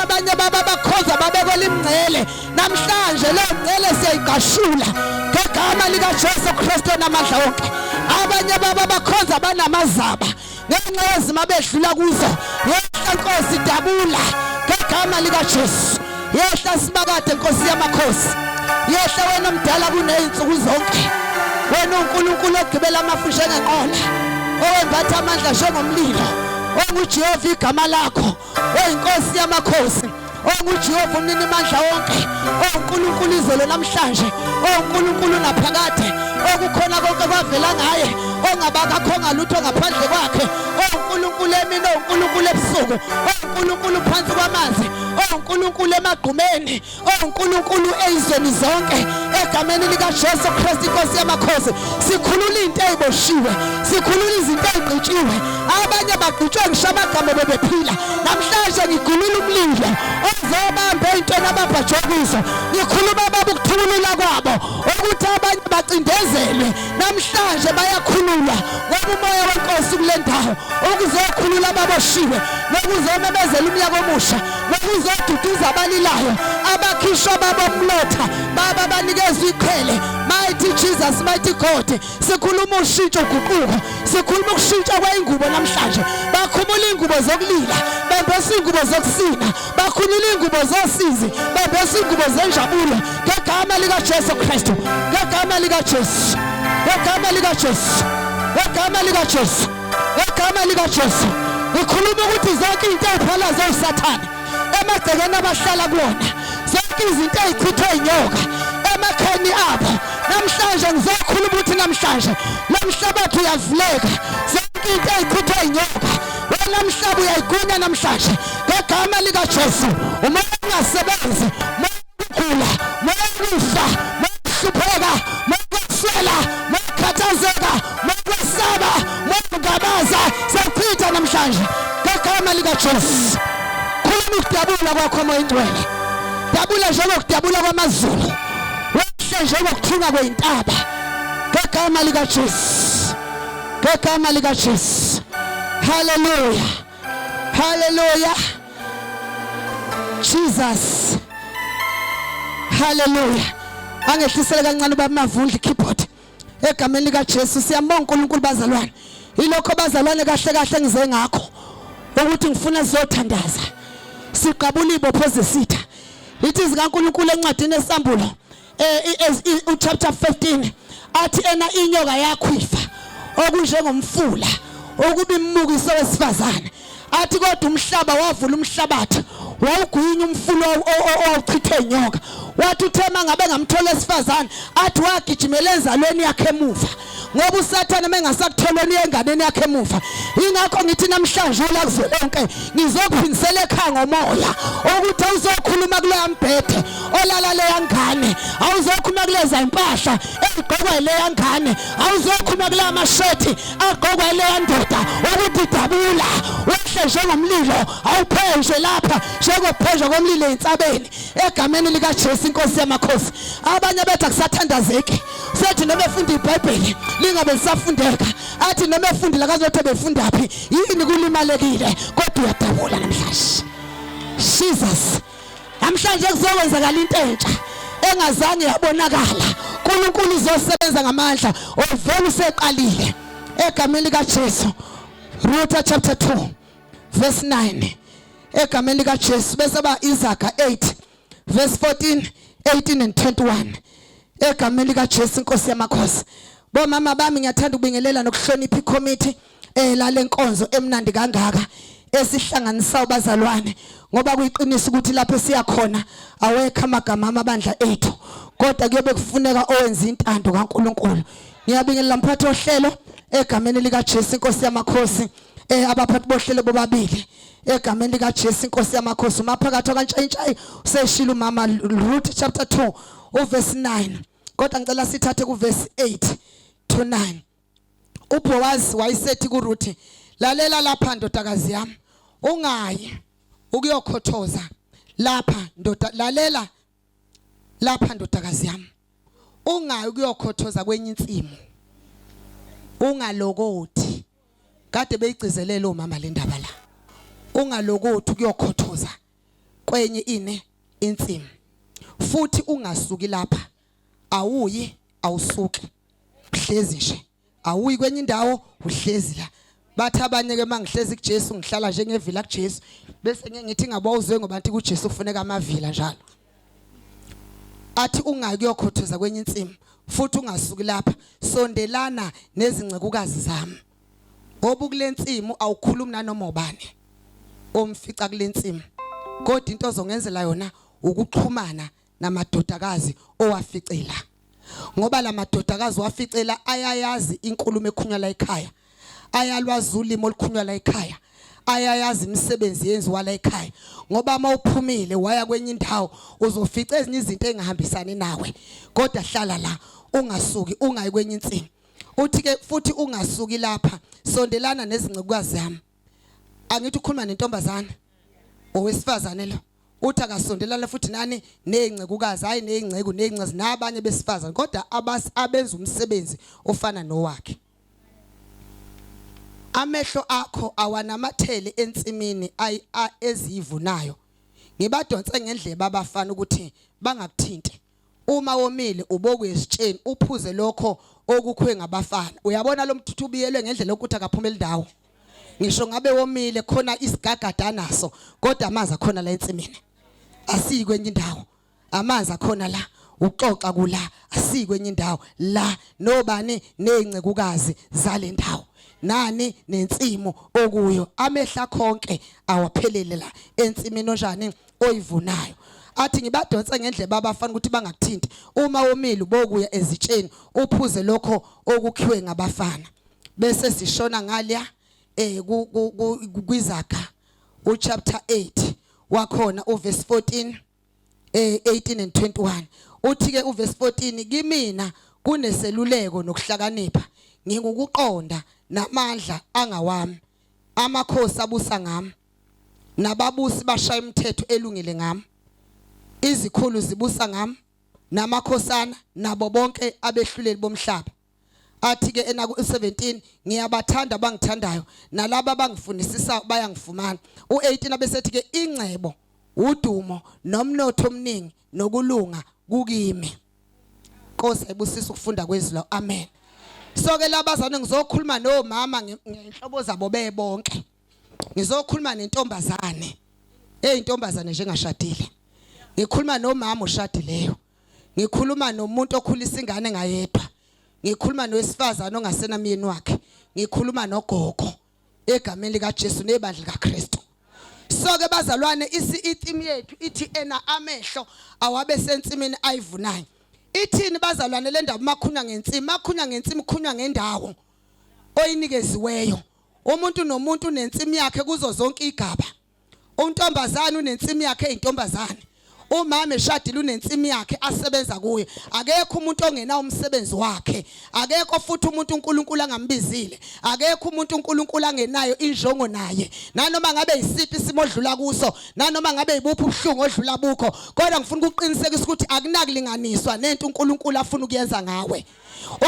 abanye baba bakhoza babekela imngcele namhlanje le mngcele siyayigashula ngegama lika Jesu Kristu namandla onke abanye baba bakhoza banamazaba ngenxa mabedlula kuzo yehla Nkosi dabula ngegama lika Jesu yehla sibakade Nkosi yamakhosi yehla wena mdala kuneyinsuku zonke wena uNkulunkulu ogibela amafusha ngenqola owembatha amandla njengomlilo onguJehova igama lakho oyinkosi yamakhosi onguJehova umnini amandla wonke oNkulunkulu izolo namhlanje oNkulunkulu naphakade okukhona konke kwavela ngaye ongabakho ngalutho ngaphandle kwakhe oNkulunkulu emini oNkulunkulu ebusuku oNkulunkulu phansi kwamanzi oNkulunkulu emagqumeni oNkulunkulu ezweni zonke egameni lika Jesu Kristu Inkosi yamakhosi sikhulula into eziboshiwe sikhulula izinto ezigqitshiwe abanye bagqitshwe ngishamagama bebephila namhlanje ngigulula umlilo ozobamba into nababhajokuzo ngikhuluma baba ukuthulula kwabo ukuthi abanye bacindezelwe namhlanje bayakhululwa ngoba umoya weNkosi kule ndawo ukuzokhulula ababoshiwe nokuzomemezela umnyaka omusha nokuzoduduza abalilayo abakhishwa babomlotha baba banikezwe iqhele mighty Jesus mighty God sikhuluma ushintsho uguquko sikhuluma ukushintsha kweingubo namhlanje bakhumula ingubo zokulila bembesa ingubo zokusina bakhulula ingubo zosizi bembesa ingubo zenjabulo ngegama lika Jesu Kristu ngegama lika Jesu ngegama lika Jesu ngegama lika Jesu ngegama lika Jesu ngikhuluma ukuthi zonke izinto eziphalaza zoSathane emagcekeni abahlala kuwona zonke izinto ezichithwe inyoka emakhani abo namhlanje ngizokhuluma ukuthi namhlanje lomhlabathi uyavuleka zonke izinto ezichithwe inyoka wena mhlaba uyayigunya namhlanje ngegama lika Jesu umoya ungasebenzi ukugula ukufa ukuhlupheka ukuswela ukukhathazeka ukwesaba ukungabaza sekuchitha namhlanje ngegama lika Jesu khuluma ukudabula kwakho moya ingcwele dabula njengokudabula kwamazulu wehle njengokuthunga kwezintaba ngegama lika Jesu ngegama lika Jesu hallelujah hallelujah Jesus hallelujah angehlisele kancane bamavundla keyboard egameni lika Jesu siyambonga uNkulunkulu bazalwane ilokho bazalwane kahle kahle ngize ngakho ukuthi ngifuna sizothandaza siqabula ibopho zesitha lithi zikaNkulunkulu encwadini esambulo chapter 15 athi ena inyoka yakhwifa okunjengomfula okuba imimukiso wesifazane athi kodwa umhlaba wavula umhlabathi wawugwinya umfula owuchithe inyoka wathi uthema ngabe ngamthola esifazane athi wagijimela enzalweni yakhe emuva ngoba usathana mengasakutholeni enganeni yakhe emuva. Ingakho ngithi namhlanje la Uzwe-lonke ngizokuphindisela ekhaya ngomoya ukuthi awuzokhuluma kuleya mbhede olala leya ngane, awuzokhuluma kuleza impahla egqokwa leya ngane, awuzokhuluma kuleya mashethi agqokwa leya ndoda ukuthi dabula wehle njengomlilo awuphenjwe lapha njengophenjwa komlilo entsabeni egameni lika Jesu inkosi yamakhosi. Abanye bethu akusathandazeki sethi noma efunda iBhayibheli lingabe lisafundeka, athi noma efundile akazothi befunda phi yini kulimalekile kodwa uyadabula namhlanje. Jesus, namhlanje kuzokwenzakala into entsha engazange yabonakala. uNkulunkulu uzosebenza ngamandla ovela useqalile egameni lika Jesu. Ruth chapter 2 verse 9 egameni lika Jesu, bese ba Izaga 8 verse 14, 18 and 21 egameni lika Jesu inkosi yamakhosi. Bomama bami ngiyathanda ukubingelela nokuhlonipha iCommittee lale nkonzo emnandi kangaka esihlanganisa ubazalwane, ngoba kuyiqinisa ukuthi lapho siya khona awekho amagama amabandla ethu kodwa kuyobe kufuneka owenza intando kaNkulunkulu. Ngiyabingelela mphathi ohlelo egameni lika Jesu inkosi yamakhosi, abaphathi bohlelo bobabili egameni lika Jesu inkosi yamakhosi. Umaphakathi okaNtshayintshayi useshila umama Ruth chapter 2 uverse 9, kodwa ngicela sithathe ku verse 8 to 9. uBoaz wayesethi kuRuth, lalela lapha ndodakazi yami, ungayi ukuyokhothoza lapha lalela lapha ndodakazi yami, ungayi ukuyokhothoza kwenye insimo, ungalokothi. Kade beyigcizelela umama le ndaba la, ungalokothi ukuyokhothoza kwenye insimo, futhi ungasuki lapha, awuyi awusuki, uhlezi nje, awuyi kwenye indawo uhlezi la. Bathi abanye ke mangihlezi kuJesu ngihlala njengevila kuJesu, bese ngithi ngabawuzwe ngoba nti kuJesu kufuneka amavila njalo. Athi ungakuyokhothoza kwenye insimo futhi ungasuki lapha, sondelana nezincekukazi zami, ngoba kule nsimo awukhulumi nanoma ubani omfica kule nsimo, kodwa into ozongenzela yona ukuxhumana namadodakazi owaficela, ngoba la madodakazi waficela ayayazi inkulumo ekhunywa la ekhaya, ayalwazi ulimo olukhunywa la ekhaya, ayayazi imisebenzi yenziwa la ekhaya. Ngoba mawuphumile waya kwenye indawo uzofica ezinye izinto engahambisani nawe, kodwa hlala la, ungasuki, ungayi kwenye insimo. Uthi ke futhi ungasuki lapha, sondelana nezincekukazi zami. Angithi ukhuluma nentombazana owesifazane lo, uthi akasondelana futhi nani nezincekukazi, hayi nezincezi nabanye besifazane, kodwa abenza umsebenzi ofana nowakhe. Amehlo akho awanamathele entsimini ezivunayo, ngibadonse ngendlebe abafana ukuthi bangakuthinti. Uma womile uboku esitsheni uphuze lokho okukhwe ngabafana. Uyabona lo mthuthu ubiyelwe ngendlela ukuthi akaphumela indawo. Ngisho ngabe womile khona isigagada naso, kodwa amanzi akhona la entsimini, asiyi kwenye indawo. Amanzi akhona la, uxoxa kula, asiyi kwenye indawo la, nobani nezincekukazi zale ndawo, nani nensimo okuyo. Amehla konke awaphelele la entsimini onjani oyivunayo. Athi ngibadonse ngendlebe abafana ukuthi bangakuthinti. Uma womile ubokuya ezitsheni uphuze lokho okukhiwe ngabafana. Bese sishona ngalya kwizaga chapter 8 wakhona uverse 14, 18 and 21. Uthi ke uverse 14, kimina kuneseluleko nokuhlakanipha, ngikuqonda namandla angawami, amakhosi abusa ngami, nababusi bashaya imithetho elungile ngami, izikhulu zibusa ngami, namakhosana nabo bonke abehluleli bomhlaba. Athi ke enaku 17, ngiyabathanda bangithandayo, nalabo abangifundisisa bayangifumana. U18 abesethi ke ingcebo, udumo nomnotho omningi nokulunga kukimi. Nkosi ayibusisa ukufunda kwezilo. Amen. So ke labazane ngizokhuluma nomama ngenhlobo zabo bebonke. Ngizokhuluma nentombazane, intombazane njengashadile. Ngikhuluma nomama oshadileyo. Ngikhuluma nomuntu okhulisa ingane ngayedwa. Ngikhuluma nowesifazana ongasena myeni wakhe. Ngikhuluma nogogo egameni lika Jesu nebandla kaKristu. So ke bazalwane ithimi yethu ithi ena amehlo awabe sentsimini ayivunayo. ithini bazalwane le ndaba makhunywa ngensimi khunywa ngendawo oyinikeziweyo. Umuntu nomuntu unensimi yakhe kuzo zonke igaba. Untombazana unensimi yakhe eyintombazane. Umama eshadile unensimi yakhe asebenza kuyo. Akekho umuntu ongena umsebenzi wakhe. Akekho futhi umuntu uNkulunkulu angambizile. Akekho umuntu uNkulunkulu angenayo injongo naye. Nanoma ngabe isiphi isimo odlula kuso, nanoma ngabe ibuphi ubuhlungu odlula bukho, kodwa ngifuna ukuqinisekisa ukuthi akunakulinganiswa nento uNkulunkulu afuna ukuyenza ngawe.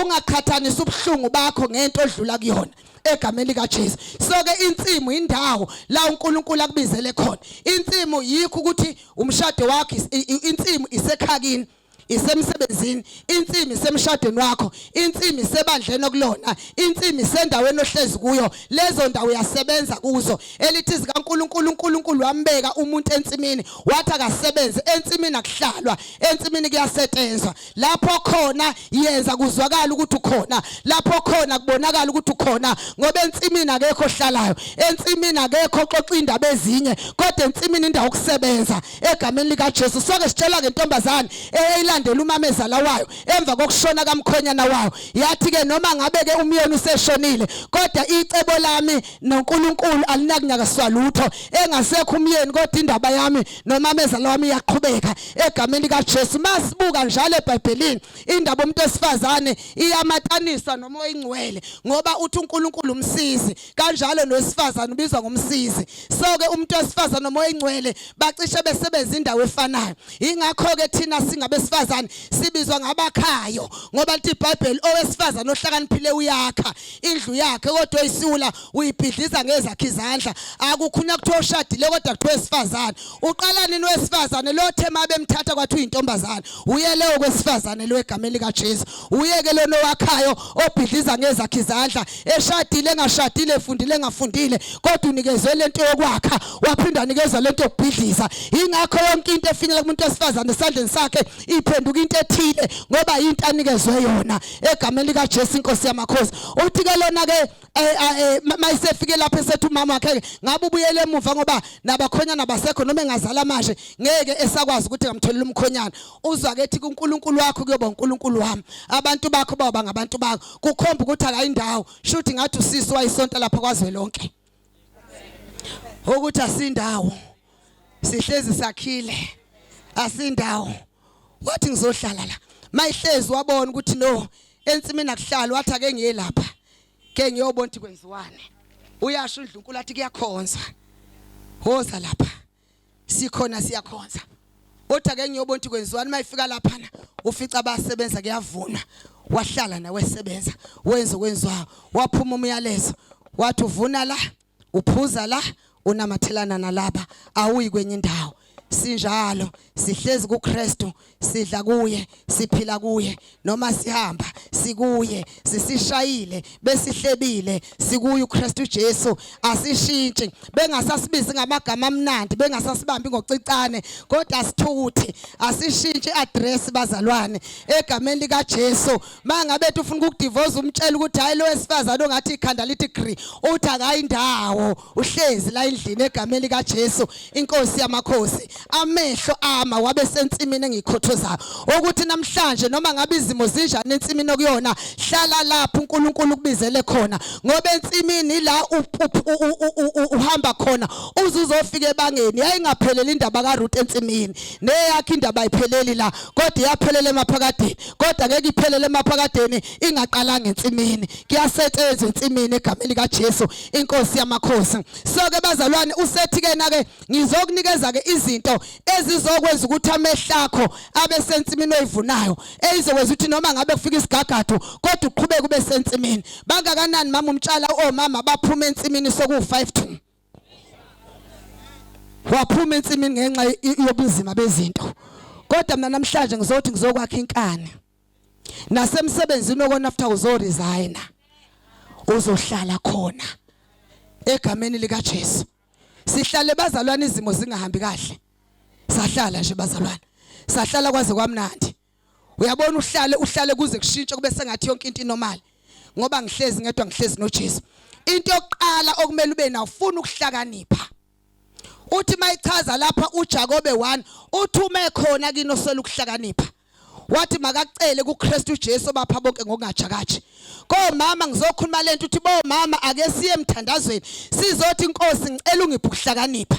Ungaqhathanisa ubuhlungu bakho ngento odlula kuyona. Egameni likaJesu. So ke insimu indawo la uNkulunkulu akubizele khona. Insimu yikho ukuthi umshado wakho insimu isekhakini, isemsebenzini, insimu isemshadweni wakho, insimu isebandleni okulona, insimu isendaweni ohlezi kuyo. Lezo ndawo uyasebenza kuzo. Elithi zikaNkulunkulu uNkulunkulu wambeka umuntu ensimini, wathi akasebenze ensimini akuhlalwa, ensimini kuyasetshenzwa. Lapho khona yenza kuzwakala ukuthi ukhona, lapho khona kubonakala ukuthi ukhona, ngoba ensimini akekho ohlalayo, ensimini akekho oxoxa indaba ezinye, kodwa ensimini indawo ukusebenza. Egameni likaJesu. So ke sitshela ngentombazane eyilandela umama ezala wayo emva kokushona kamkhonyana wayo, yathi ke noma ngabe ke umyeni useshonile, kodwa icebo lami noNkulunkulu alinakunyakaswa lutho. Engasekho umyeni kodwa indaba yami nomama ezala wami iyaqhubeka. Egameni likaJesu. Masibuka njalo eBhayibhelini indaba umuntu esifazane iyamatanisa noma oyingcwele, ngoba uthi uNkulunkulu umsizi, kanjalo nowesifazane ubizwa ngomsizi. So ke umuntu wesifazane noma oyingcwele bacishe besebenza indawo efanayo. Ingakho ke thina singabesifazane sibizwa ngabakhayo, ngoba lithi iBhayibheli owesifazane ohlakaniphile uyakha indlu yakhe, kodwa oyisula uyibhidliza ngezakhe izandla. Akukhunya kuthiwa ushadile kodwa kuthiwa wesifazane. Uqala nini wesifazane? Lo thema bemthatha kwathi uyintombazane. Uye leyo kwesifazane lo egameni likaJesu. Uyeke lona owakhayo obhidliza ngezakhe izandla. Eshadile engashadile, efundile engafundile, kodwa unikezwe lento yokwakha, waphinda unikezwa lento yokubhidliza. Ingakho yonke into efinyela kumuntu wesifazane esandleni sakhe iphenduka into ethile, ngoba into anikezwe yona. Egameni likaJesu inkosi yamakhosi. Uthi ke lona ke mayisefike lapha esethu umama wakhe ngabe ubuyele emuva, ngoba nabakhonyana abasekho noma engazala manje ngeke esakwazi ukuthi ngamtholela umkhonyana. Uzwa ke ethi kuNkulunkulu wakho kuyoba uNkulunkulu wami, abantu bakho baba ngabantu bakho. Kukhomba ukuthi akayindawo, shuthi ngathi usisi wayisonto lapha kwaZwelonke, ukuthi asindawo, sihlezi sakhile, asindawo. Wathi ngizohlala la, mayihlezi wabona ukuthi no ensimini akuhlala, wathi ake ngiye lapha ke ngiyobona ukuthi kwenziwane. Uyasho uNkulunkulu athi kuyakhonza, hoza lapha sikhona siyakhonza. Uthi ake ngiyobona ukuthi kwenziwane. Mayifika lapha ufica abasebenza kuyavuna, wahlala nawe sebenza, wenza kwenziwa, waphuma umyalezo wathi uvuna la, uphuza la, unamathelana nalaba, awuyi kwenye indawo. Sinjalo sihlezi kuKristu, sidla kuye, siphila kuye, noma sihamba sikuye, sisishayile besihlebile sikuye uKristu Jesu. Asishintshe, bengasasibizi ngamagama amnandi, bengasasibambi ngocicane, kodwa asithuthi, asishintshe address bazalwane egameni likaJesu. Mangabe ufuna ukudivorce umtshela ukuthi hayi lo wesifazane ongathi ikhanda lithi gri, uthi akayindawo, uhlezi la endlini egameni likaJesu inkosi yamakhosi. Amehlo ama wabe sensimini engikhothozayo ukuthi namhlanje noma ngabe izimo zinjani ensimini okuyona, hlala lapho uNkulunkulu ukubizele khona, ngoba ensimini la uhamba khona uzuzofika ebangeni. Yayingapheleli indaba kaRuth ensimini, neyakhe indaba ayipheleli la, kodwa yaphelela emaphakadeni, kodwa ngeke iphelele emaphakadeni ingaqalanga ensimini. Kuyasetshenzwa ensimini egameni likaJesu inkosi yamakhosi. So ke bazalwane, usethi ke na ke ngizokunikeza ke izinto ezizokwenza ukuthi amehlo akho abe sensimini oyivunayo, ezokwenza ukuthi noma ngabe kufika isigagadu kodwa uqhubeke ube sensimini. Bangakanani mama umtshala omama baphuma ensimini soku5-2, waphuma ensimini ngenxa yobunzima bezinto. Kodwa mina namhlanje ngizothi ngizokwakha inkani nasemsebenzini okona after uzoresign, uzohlala khona egameni likaJesu. Sihlale bazalwane izimo zingahambi kahle, sahlala nje bazalwane, sahlala kwaze kwamnandi. Uyabona uhlale kuze kushintshe kube sengathi yonke into inormal, ngoba ngihlezi ngedwa, ngihlezi noJesu. Into yokuqala okumele ube nayo ufuna ukuhlakanipha. Uthi mayichaza lapha uJakobe 1 uthi uma ekhona kini osela ukuhlakanipha, wathi makacele kuKristu Jesu bapha bonke ngokungajakaji. Komama ngizokhuluma lento uthi bomama ake siye emthandazweni sizothi inkosi ngicela ungiphe ukuhlakanipha.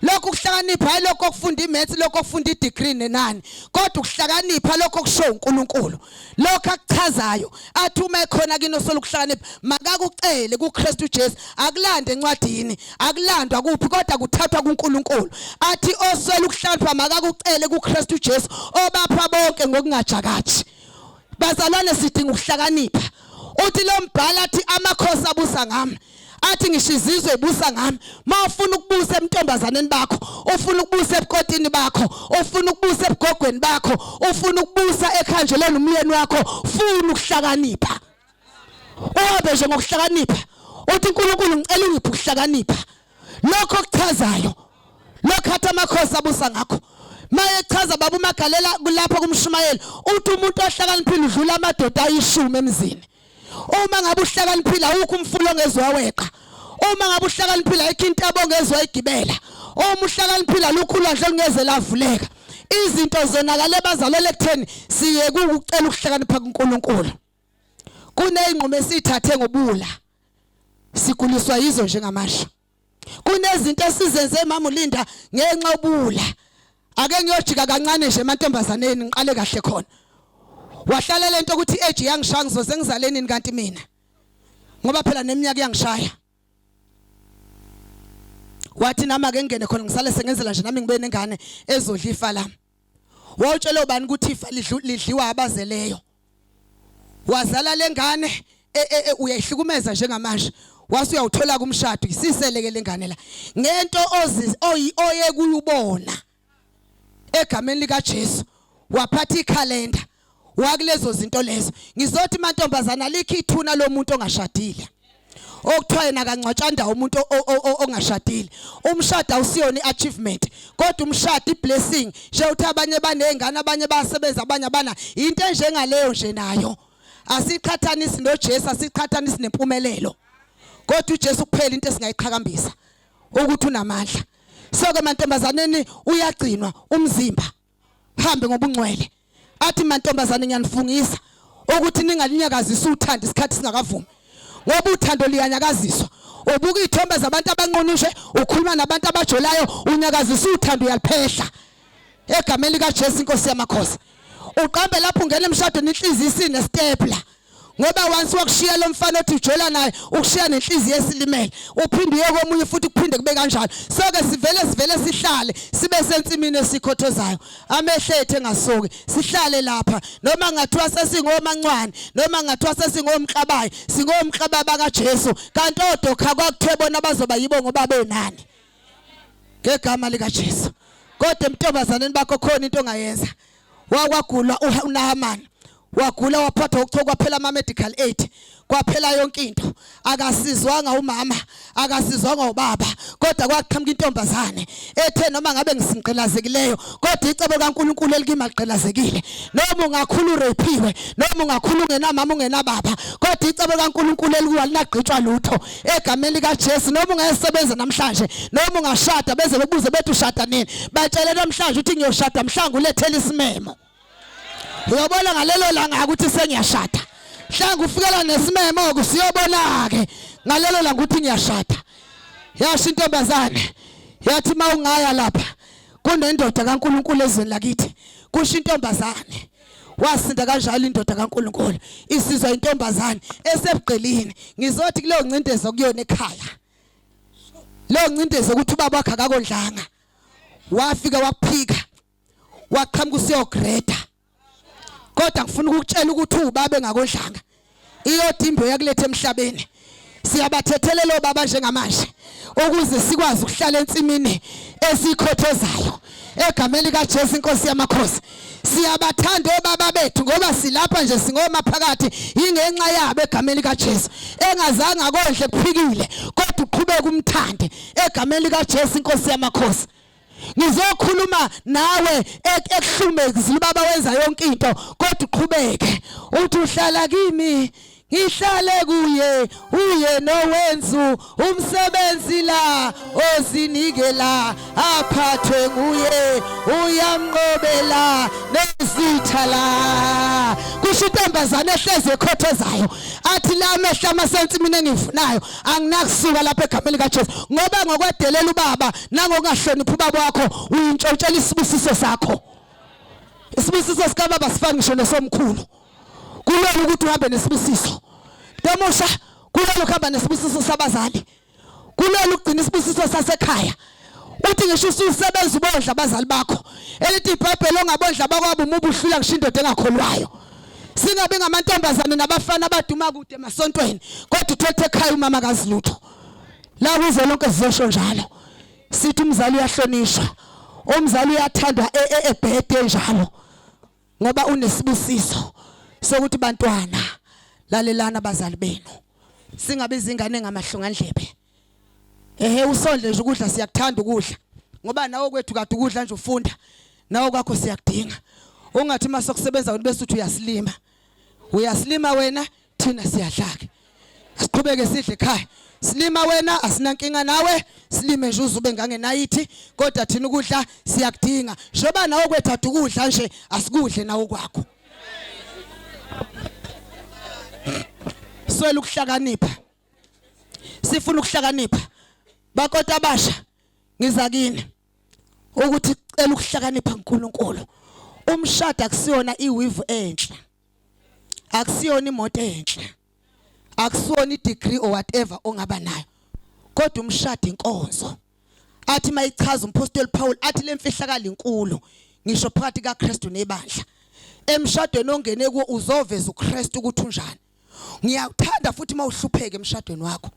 Lokho kuhlakanipha hayi lokho ukufunda imaths lokho ukufunda idegree nenani kodwa ukuhlakanipha lokho kusho uNkulunkulu lokho akuchazayo athi uma ekhona kini osola ukuhlakanipha makakucele kuKristu Jesu akulande encwadini akulandwa kuphi kodwa kuthathwa kuNkulunkulu athi osola ukuhlakanipha makakucele kuKristu Jesu obapha bonke ngokungajakaji. Bazalwane sidinga ukuhlakanipha. Uthi lo mbhala athi amakhosi abusa ngami athi ngisho izizwe ibusa ngami. Mawufuna ukubusa emntombazaneni bakho, ufuna ukubusa ebukotini bakho, ufuna ukubusa ebugogweni bakho, ufuna ukubusa ekhanjeleni umyeni wakho, funa ukuhlakanipha. Uhambe nje ngokuhlakanipha. Uthi uNkulunkulu ngicela ungiphe ukuhlakanipha. Lokho kuchazayo. Lokho athi amakhosi abusa ngakho. Maye chaza baba uMagalela kulapha kumshumayeli uthi umuntu ohlakaniphile udlula amadoda ayishumi emzini. Uma ngabe uhlakaniphile awukho umfulo ongezwe weqa. Uma ngabe uhlakaniphile ayikho into abongezwe igibela. Uma uhlakaniphile lukhulu adle ngeze lavuleka. Izinto zonakale bazalele ekutheni siye ukucela ukuhlakanipha kuNkulunkulu. Kuneyingqumo esithathe ngobula. Sikuliswa yizo njengamasha. Kunezinto esizenze mama uLinda ngenxa obula. Ake ngiyojika kancane nje emantombazaneni ngiqale kahle khona. Wahlala lento ukuthi age yangishaya ngizoze ngizaleni kanti mina. Ngoba phela neminyaka yangishaya. Wathi nama ke ngene khona ngisale sengenzela nje nami ngibe nengane ezodla ifa lami. Wawutshela ubani ukuthi ifa lidliwa abazeleyo. Wazala lengane uyayihlukumeza njengamanje. Wase uyawuthola kumshado isiseleke lengane la. Ngento oye kuyubona. Egameni lika Jesu waphatha ikhalenda wakulezo zinto lezo ngizothi mantombazana likhi ithuna lomuntu ongashadile okuthiwa yena kancwatshanda umuntu ongashadile umshado awusiyona iachievement kodwa umshado iblessing nje uthi abanye banengane abanye bayasebenza abanye abana into njengaleyo nje nayo asiqhathanisi noJesu asiqhathanisi nempumelelo kodwa uJesu kuphela into esingayiqhakambisa ukuthi unamandla. So ke mantombazaneni uyagcinwa umzimba hambe ngobungcwele athi mantombazane ngiyanifungisa ukuthi ningalinyakazisa uthando isikhathi singakavumi ngoba uthando liyanyakaziswa ubuka izithombe zabantu abanqonushe ukhuluma nabantu abajolayo unyakazisa uthando uyaliphehla egameni lika Jesu inkosi yamakhosi uqambe lapho ungena emshadweni inhliziyo isine stapler ngoba once wakushiya lo mfana othi ujola naye ukushiya nenhliziyo esilimele uphinde uye komunye futhi kuphinde kube kanjalo so ke sivele sihlale sibe sentsimini esikhothozayo amehlethe engasoki sihlale lapha noma ngathiwa sesingomancwane noma ngathiwa sesingomklabayi singomklababa kaJesu kanti odokha kwakuthwe bona bazoba yibo ngoba benani ngegama lika Jesu kodwa emntombazaneni bakho khona into ongayenza wakwagula uNahamani wagula waphatha ukuthokwa phela ama medical aid kwaphela yonke into akasizwanga umama akasizwanga ubaba kodwa kwaqhamuka intombazane ethe noma ngabe ngisinqelazekileyo kodwa icebo kaNkulunkulu elikimaqelazekile noma ungakhulu urepiwe noma ungakhulu ungenamama ungenababa kodwa icebo kaNkulunkulu elikuwalinagqitshwa lutho egameni lika Jesu noma ungasebenza namhlanje noma ungashada beze bebuze bethi ushada nini batshele namhlanje uthi ngiyoshada mhlanga ulethele isimemo. Uyabona ngalelo langa ukuthi sengiyashada. Mhlanga ufikela nesimemo kusiyobona ke ngalelo langa ukuthi ngiyashada. Yasho intombazane yathi mawungaya lapha kunendoda kaNkulunkulu ezweni lakithi. Kusho intombazane wasinda kanjalo indoda kaNkulunkulu isizwa intombazane esebugqilini ngizothi kuleyo ncindezo kuyona ekhaya. Leyo ncindezo ukuthi ubaba wakhe akakondlanga. Wafika waphika waqhamuka usiyogreda. Kodwa ngifuna ukutshela ukuthi ubaba engakondlanga iyodimbo yakulethe emhlabeni siyabathethelela baba njengamanje ukuze sikwazi ukuhlala entsimini esikhothozayo egameni lika Jesu inkosi yamakhosi siyabathanda obaba bethu ngoba silapha nje singomaphakathi ingenxa yabo egameni lika Jesu engazange akondle kuphikile kodwa uqhubeka umthande egameni lika Jesu inkosi yamakhosi. Ngizokhuluma nawe ekuhlumezile baba wenza yonke into kodwa uqhubeke uthi uhlala kimi ngihlale kuye uye nowenzu umsebenzi la ozinikela aphathwe nguye uyamqobela ezitha la kusho intombazane ehlezi ekhothozayo athi la amehla amasensi mina engivunayo anginakusuka lapha egameni kaJesu ngoba ngokwedelela ubaba nangokungahloniphi ubaba wakho uyintshontshela isibusiso sakho. Isibusiso sikababa sifana ngisho nesomkhulu. Kulona ukuthi uhambe nesibusiso. Demusha kulona ukuhamba nesibusiso sabazali. Kulona ukugcina isibusiso sasekhaya. Uthi ngisho ususebenza ubondla abazali bakho. Elithi iBhayibheli ongabondla bakwabo umubu uhlula ngisho indoda engakholwayo. Singabe ngamantombazane nabafana abaduma kude emasontweni kodwa uthethe ekhaya umama kazilutho. La Uzwe-lonke zisho njalo. Sithi umzali uyahlonishwa. Umzali uyathandwa ebhede njalo. Ngoba unesibusiso sokuthi bantwana lalelana abazali benu. Singabe izingane ngamahlungandlebe. Usondle nje ukudla siyakuthanda ukudla. Ngoba nawe kwethu kade ukudla nje ufunda. Nawe kwakho siyakudinga. Ungathi mase kusebenza wena bese uthi uyasilima. Uyasilima wena thina siyadlaka. Asiqhubeke sidle ekhaya. Silima wena asinankinga nawe. Silime nje uzube ngangenayithi kodwa thina ukudla siyakudinga. Njoba nawe kwethu ade ukudla nje asikudle nawe kwakho. Swela ukuhlakanipha. Sifuna ukuhlakanipha. Bakota abasha ngiza kini ukuthi cela ukuhlakanipha uNkulunkulu. Umshado akusiyona iwivu enhle. Akusiyona imoto enhle. Akusiyona idegree or whatever ongaba nayo. Kodwa umshado inkonzo. Athi mayichaza umpostoli Paul athi lemfihlakala inkulu ngisho phakathi kaKristu nebandla. Emshadweni ongene kuwo uzoveza uKristu ukuthi unjani. Ngiyakuthanda futhi mawuhlupheke emshadweni wakho.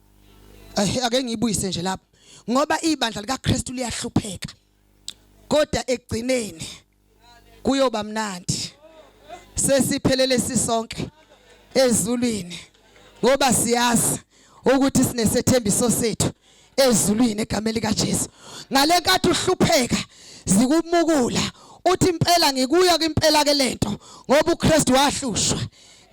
Ake ngiyibuyise nje lapha. Ngoba ibandla likaKristu liyahlupheka. Kodwa ekugcineni kuyoba mnandi. Sesiphelele sisonke ezulwini. Ngoba siyazi ukuthi sinesethembiso sethu ezulwini egameni likaJesu. Ngale nkathi uhlupheka zikumukula uthi impela ngikuya kwimpela ke lento ngoba uKristu wahlushwa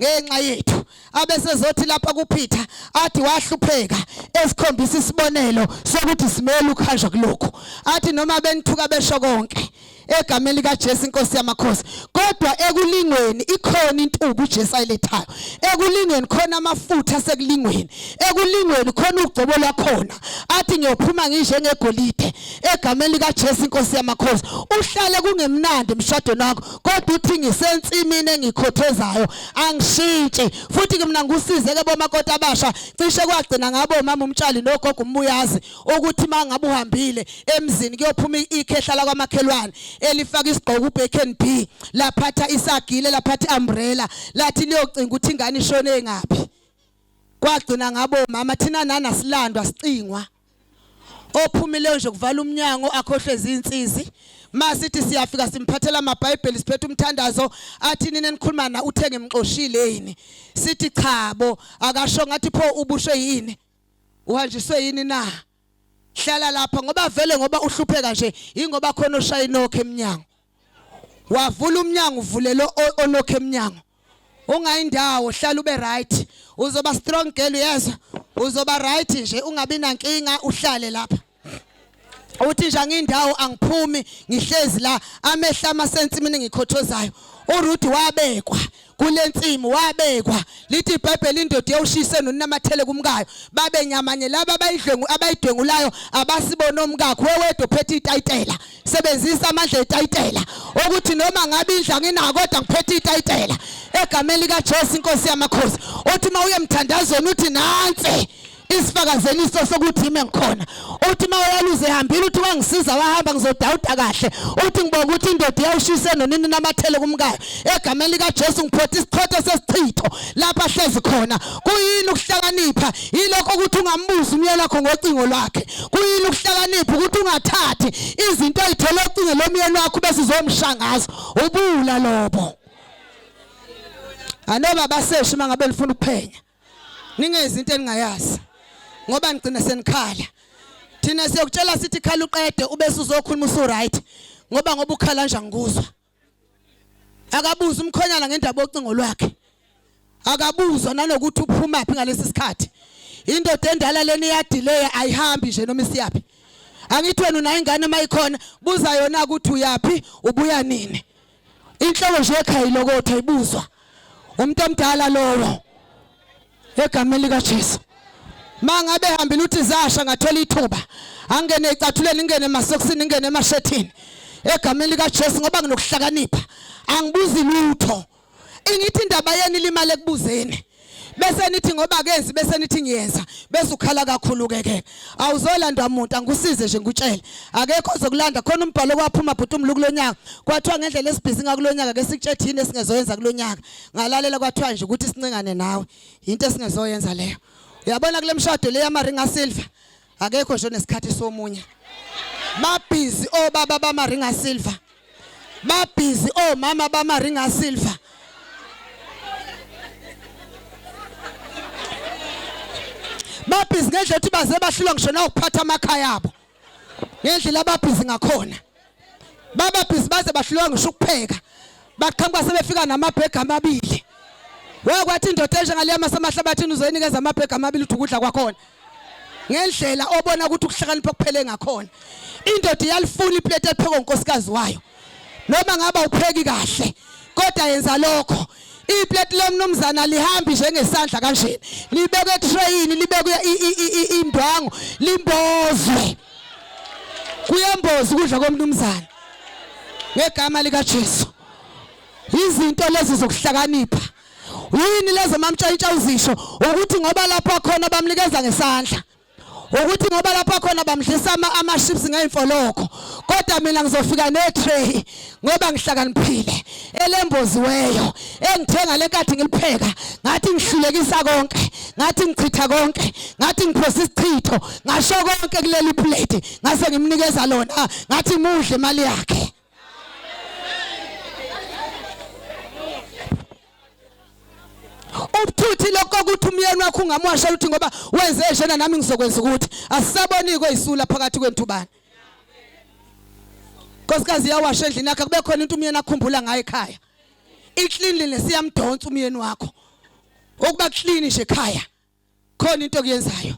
ngenxa yethu. Abesezothi lapha kuPeter athi wahlupheka esikhombisa isibonelo sokuthi simele ukhanjwa kulokho. Athi noma benithuka besho konke egameni likaJesu inkosi yamakhosi kodwa ekulingweni ikhona intuba uJesu ayilethayo. Ekulingweni khona amafutha asekulingweni. Ekulingweni khona ugcobola khona. Athi ngiyophuma ngisho ngegolide egameni likaJesu inkosi yamakhosi. Uhlale kungemnandi emshadweni wakho kodwa uthi ngisensimini engikhothozayo angishintshe. Futhi ke mina ngusize ke bomakoti abasha cishe kwagcina ngabo mama umtshali nogogo umbuyazi ukuthi mangabe uhambile emzini kuyophuma ikhehla la kwamakhelwane elifaka isigqoko uBack B laphatha isagile laphatha umbrella lathi liyocinga ukuthi ingane ishone ngaphi. Kwagcina ngabo mama thina nana silandwa sicingwa. Ophumile nje kuvala umnyango akhohlwe izinsizi. Masithi siyafika simphathela amaBhayibheli siphethe umthandazo athi nini enikhuluma na uthenge imxoshile yini. Sithi chabo akasho ngathi pho ubushwe yini. Uhanjiswe yini na. Hlala lapha ngoba vele ngoba uhlupheka nje ingoba khona oshaya inokho eminyango. Wavula umnyango uvulelo onokho eminyango. Ungayindawo hlala ube right. Uzoba strong girl uyezwa. Uzoba right nje ungabi nankinga uhlale lapha. Uthi nje ngindawo angiphumi ngihlezi la amehla amasensi mina ngikhothozayo. uRuth wabekwa kulensimi wabekwa lithi iBhayibheli indoda yawushise nonamathele kumkayo babe nyamanye laba abayidwengulayo abasibona omkakho wewedwa uphethe itayitela sebenzisa amandla etayitela ukuthi noma ngabe indla nginako kodwa ngiphethe itayitela egameni likaJesu inkosi yamakhosi. Uthi mawuye emthandazweni uthi nansi isifakazeliso sokuthi ime ngikhona. Uthi mawuyaluze hambile uthi wangisiza wahamba ngizodawuda kahle. Uthi ngibonga ukuthi indoda yawushise nonini namathele kumkayo egameni likaJesu ngiphothi isichotho sesichitho lapha hlezi khona. Kuyini ukuhlakanipha? Yilokho ukuthi ungambuzi umyeni wakho ngocingo lwakhe. Kuyini ukuhlakanipha? Ukuthi ungathathi izinto ezithole ocingo lomyeni wakho bese uzomshangaza ubula lobo. Anoba baseshi mangabe lifuna ukuphenya ningezi into eningayazi ngoba ngicina senikhala. Thina siyokutshela sithi khala uqede ubese uzokhuluma usu right ngoba ukhala nje ngikuzwa. Akabuza umkhonyana ngendaba yocingo lwakhe. Akabuzwa nanokuthi uphuma phi ngalesi sikhathi. Indoda endala leni iyadelay ayihambi nje noma isiyapi. Angithi wena una ingane mayikhona buza yona ukuthi uyapi ubuya nini. inhloko nje ekhaya ilokotho ibuzwa umuntu omdala lowo egameni lika Jesu. Mangabe hambile uthi zasha ngathola ithuba angene ecathuleni ingene emasokisini ingene emashethini egameni lika Jesu ngoba nginokuhlakanipha angibuzi lutho. Ingithi indaba yeni limali ekubuzeni bese nithi ngoba kenzi bese nithi ngiyenza bese ukhala kakhulu ke awuzolandwa umuntu angikusize nje ngutshele akekho ozokulanda khona umbhalo kwaphuma bhuti umlukulonyaka kwathiwa ngendlela esibhizi ngakulonyaka ke sikutshethini esingezoyenza kulonyaka ngalalela kwathiwa nje ukuthi sincengane nawe into esingezoyenza leyo. Uyabona kule mshado le yamaringa silver akekho nje nesikhathi somunye babhizi obaba bamaringa silver babhizi omama bamaringa silver. Babhizi ngendlela uthi baze bahlulwa ngisho na ukuphatha amakhaya abo ngendlela ababhizi ngakhona bababhizi baze bahlulwa ngisho ukupheka baqhamuka sebefika namabhega amabili wakwathi indoda enje ngaliya masamahlabathini uzoyinikeza amabhega amabili uthi ukudla kwakhona ngendlela obona ukuthi ukuhlakanipha kuphele ngakhona. Indoda iyalifuna iplate ephekwe unkosikazi wayo noma ngaba upheki kahle kodwa yenza lokho. Iplate lomnumzana lihambi njengesandla kanjeni libeke trayini libeke indwangu limbozwe kuyemboza ukudla komnumzana ngegama lika Jesu. Izinto lezi zokuhlakanipha yini lezo mamtshantsha uzisho ukuthi ngoba lapha khona bamnikeza ngesandla ukuthi ngoba lapha khona bamdlisa ama-chips ngeyimfoloko kodwa mina ngizofika ne-tray ngoba ngihlakaniphile elemboziweyo engithenga lenkathi ngilipheka ngathi ngihlulekisa konke ngathi ngichitha konke ngathi ngiphosa isichitho ngasho konke kuleli plate ngase ngimnikeza lona ngathi mudle imali yakhe. Ubuthuthi lokho ukuthi umyeni wakho ungamwasha uthi ngoba wenze njena nami ngizokwenza ukuthi asisaboni kwezisula phakathi kwentubane. Nkosikazi yawasha endlini yakhe kube khona into umyeni akhumbula ngayo ekhaya. Icleanliness iyamdonsa umyeni wakho. Ukuba clean nje ekhaya khona into okuyenzayo.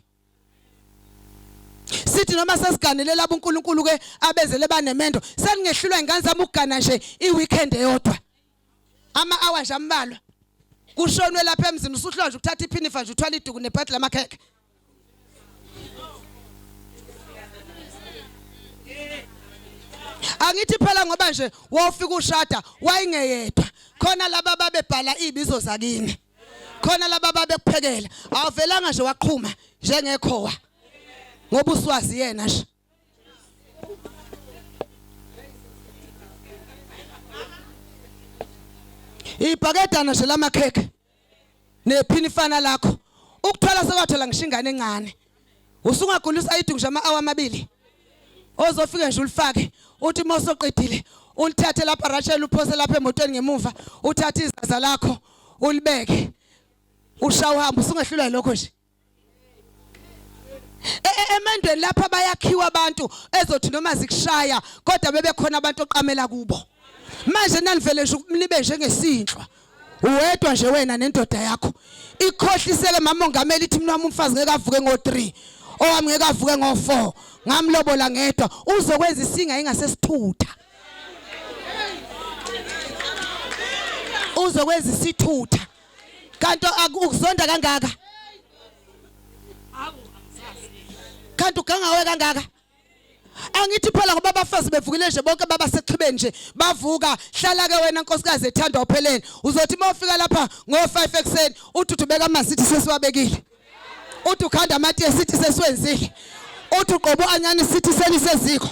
Sithi noma sasiganelela uNkulunkulu ke abezele banemendo seningehlulwa ingane zami ukugana nje iweekend eyodwa ama hours ambalwa kushonwe lapha emzini usuhlwa nje ukuthatha iphinifa nje uthwala iduku nebhadi lamakheke. Angithi phela ngoba nje wofika ushada wayingeyedwa khona laba babebhala ibizo zakini khona laba babekuphekela awuvelanga nje waqhuma njengekhowa ngoba uswazi yena nje. Ibhakedana nje lamakheke nephinifana lakho ukuthwala sokwathola ngishingane encane usungagulisa iduku nje ama-hour amabili ozofika nje ulifake uthi mosoqedile ulithathe lapha Rachel uphose lapha emotweni ngemuva uthathe izaza lakho ulibeke usha uhamba usungehlulwa lokho nje. Emendweni lapha bayakhiwa abantu ezothi noma zikushaya kodwa bebekhona abantu oqamela kubo. Manje nanivele nje nibe njengesinhlwa uwedwa nje wena nendoda yakho ikhohliseke mama ongameli ithi mina umfazi ngeke avuke ngo3 owami ngeke avuke ngo4 ngamlobola ngedwa uzokwenza isinga ingasesithutha uzokwenza isithutha kanti ukuzonda kangaka kanti ugangawe kangaka. Angithi phela ngoba abafazi bevukile nje bonke baba sechibeni nje bavuka hlala ke wena nkosikazi ethanda upheleni uzothi mawufika lapha ngo5 ekseni uthi ubeka amanzi sithi sesiwabekile uthi ukhanda amatiye sithi sesiwenzile uthi uqobo anyani sithi seliseziko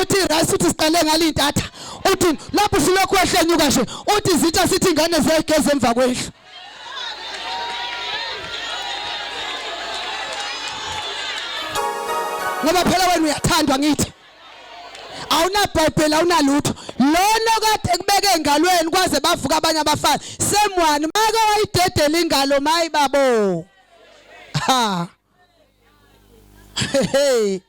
uthi rice uthi siqale ngalintatha uthi lapho silokhu ehlenyuka nje uthi zitsha sithi ingane ziyageza emva kwendlu. Ngoba phela wena uyathandwa ngithi awunaBhayibheli awunalutho lona kade kubeke engalweni kwaze bavuka abanye abafazi semwani make wayidedela ingalo mayi babo ha hey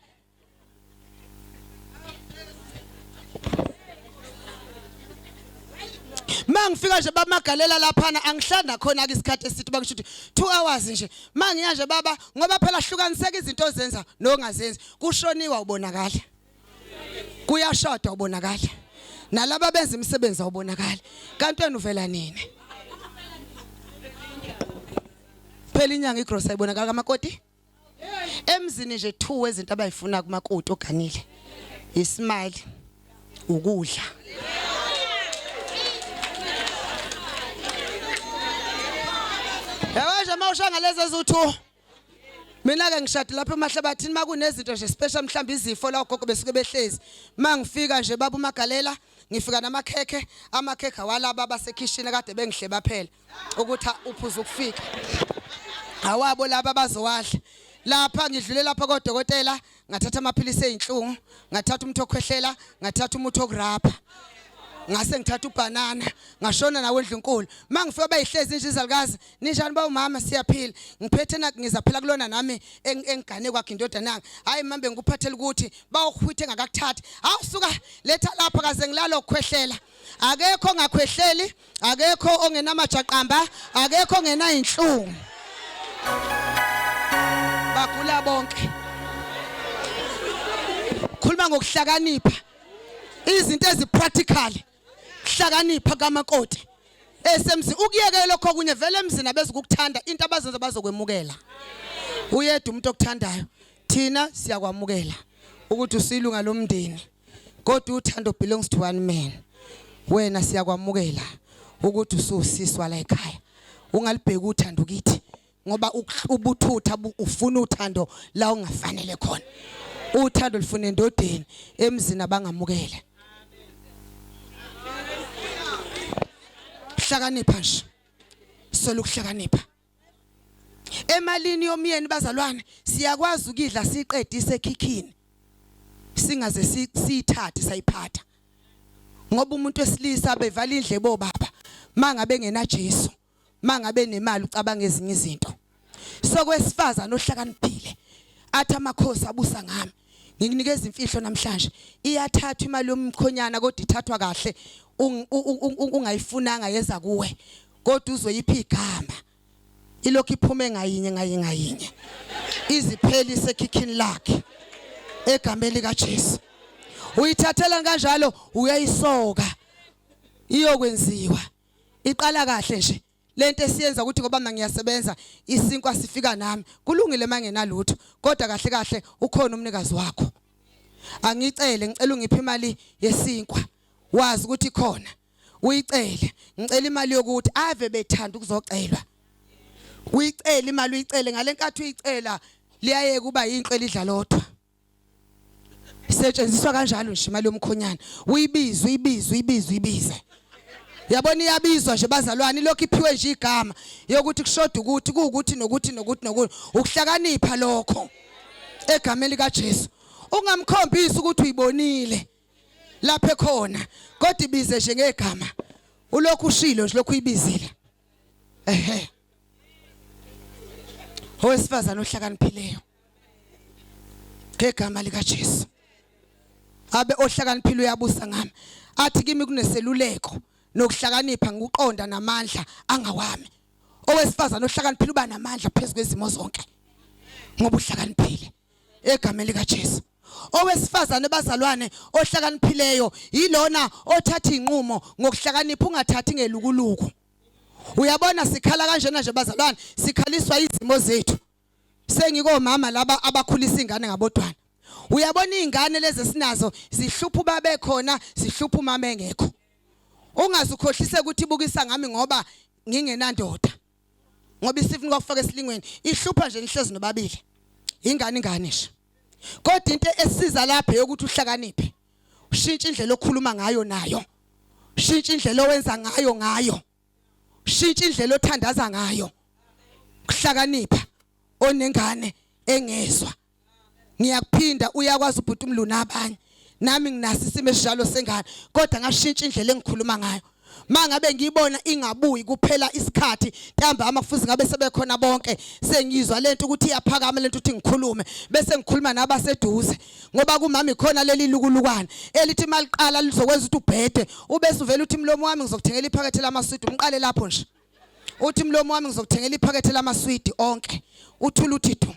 mangifika nje bamagalela laphana angihlanda khona ke isikhathi esithi bakusho ukuthi 2 hours nje mangiya nje baba ngoba phela hlukaniseka izinto ozenza nongazenzi kushoniwa ubonakala kuyashada ubonakala nalaba benza imisebenzi awubonakala kanti wena uvela nini phela inyanga igross ayibonakala kamakoti emzini nje 2 izinto abayifuna kumakoti oganile ismile ukudla yawaje mawushanga lezi ezithu mina ke ngishadi lapha emahlabathini makunezinto nje special mhlamba izifo la gogo besuke behlezi mangifika nje baba uMagalela ngifika namakhekhe amakhekhe walaba abasekitchen kade bengihleba phela ukuthi uphuza ukufika awabo laba bazowadla lapha ngidlule lapha kodokotela ngathatha amaphilisi ezinhlungu ngathatha umuthi okhwehlela ngathatha umuthi okurapha ngase ngithatha ubanana ngashona nawe ndlunkulu mangifika bayihlezi nje izalukazi ninjani ba umama siyaphila ngiphethe na ngizaphila kulona nami engigane kwakhe indodana nanga hayi mambe ngikuphathela ukuthi bawukhwithe ngakakuthatha awusuka letha lapha kaze ngilalo ukukhwehlela akekho ngakhwehleli akekho ongenamajaqamba akekho ongena inhlungu bagula bonke khuluma ngokuhlakanipha izinto ezipractical hlakanipha kamakoti esemzi ukuyekela lokho kunye vele emzini abezukukuthanda into abazenza bazokwemukela uyedwa umuntu okuthandayo thina siyakwamukela ukuthi usilunga lomndeni kodwa uthando belongs to one man wena siyakwamukela ukuthi ususiswa la ekhaya ungalibheka uthando kithi ngoba ubuthutha ufuna uthando la ungafanele khona uthando lifuna endodeni emzini abangamukele hlakanipha nje solo kuhlakanipha emalini yomyeni bazalwane siyakwazi ukidla siqedise ekhikhini singaze siyithathe sayiphatha ngoba umuntu wesilisa bevala indlebo baba mangabe ngena Jesu mangabe nemali ucabanga ezinye izinto sokwesifazana ohlakaniphile athi amakhosi abusa ngami ngikunikeza imfihlo namhlanje iyathatha imali yomkhonyana kodwa ithathwa kahle ungayifunanga yeza kuwe kodwa uzoyipha igama ilokhu iphume ngayinye iziphelise ekhikhini lakhe egameni lika Jesu uyithathela kanjalo uyayisoka iyokwenziwa iqala kahle nje lento esiyenza ukuthi ngoba mina ngiyasebenza isinkwa sifika nami kulungile mangenalutho kodwa kahle kahle ukhona umnikazi wakho angicele ngicela ungiphe imali yesinkwa wazi ukuthi khona uyicele ngicela imali yokuthi ave bethanda ukuzocelwa uyicela imali uyicele ngalenkathi uyicela liyaye kuba yinhlwe lidla lodwa isetshenziswa kanjalo nje imali yomkhonyana uyibize yabona iyabizwa nje bazalwane lokho iphiwe nje igama yokuthi kushoda ukuthi kuukuthi nokuthi ukuhlakanipha lokho egameni lika Jesu ungamkhombisi ukuthi uyibonile lapha ekhona kodwa ibize nje ngegama ulokhu ushilo nje lokhu uyibizile owesifazana ohlakaniphileyo ngegama lika Jesu abe ohlakaniphile uyabusa ngami athi kimi kuneseluleko nokuhlakanipha ngikuqonda namandla angawami owesifazana ohlakaniphile uba namandla phezulu kwezimo zonke ngoba uhlakaniphile egameni lika Jesu owesifazane bazalwane ohlakaniphileyo yilona othatha inqumo ngokuhlakanipha ungathathi ngelukuluku uyabona sikhala kanjena nje bazalwane sikhaliswa izimo zethu sengikomama laba abakhulisa ingane ngabodwana uyabona izingane lezi sinazo zihlupha babe khona zihlupha umama engekho ungazukhohlise ukuthi ibukisa ngami ngoba ngingenandoda ngoba isifuna ukufaka esilingweni ihlupha nje nihlezi nobabili ingane nje kodwa into esiza lapha yokuthi uhlakaniphe ushintshe indlela okhuluma ngayo nayo ushintshe indlela owenza ngayo ushintshe indlela othandaza ngayo kuhlakanipha onengane engezwa ngiyakuphinda uyakwazi ubhuti umlulu nabanye nami nginasi isimo esijalo sengane kodwa ngashintsha indlela engikhuluma ngayo mangabe ngiyibona ingabuyi kuphela isikhathi ntamba amafuzi ngabe sebekhona bonke sengizwa lento ukuthi iyaphakama lento ukuthi ngikhulume bese ngikhuluma nabaseduze ngoba kumama ikhona leli lukulukwana elithi maliqala lizokwenza ukuthi ubhede ubese uvela uthi mlomo wami ngizokuthengela iphakethe lamaswidi umqale lapho nje uthi mlomo wami ngizokuthengela iphakethe lamaswidi onke uthula uthi thu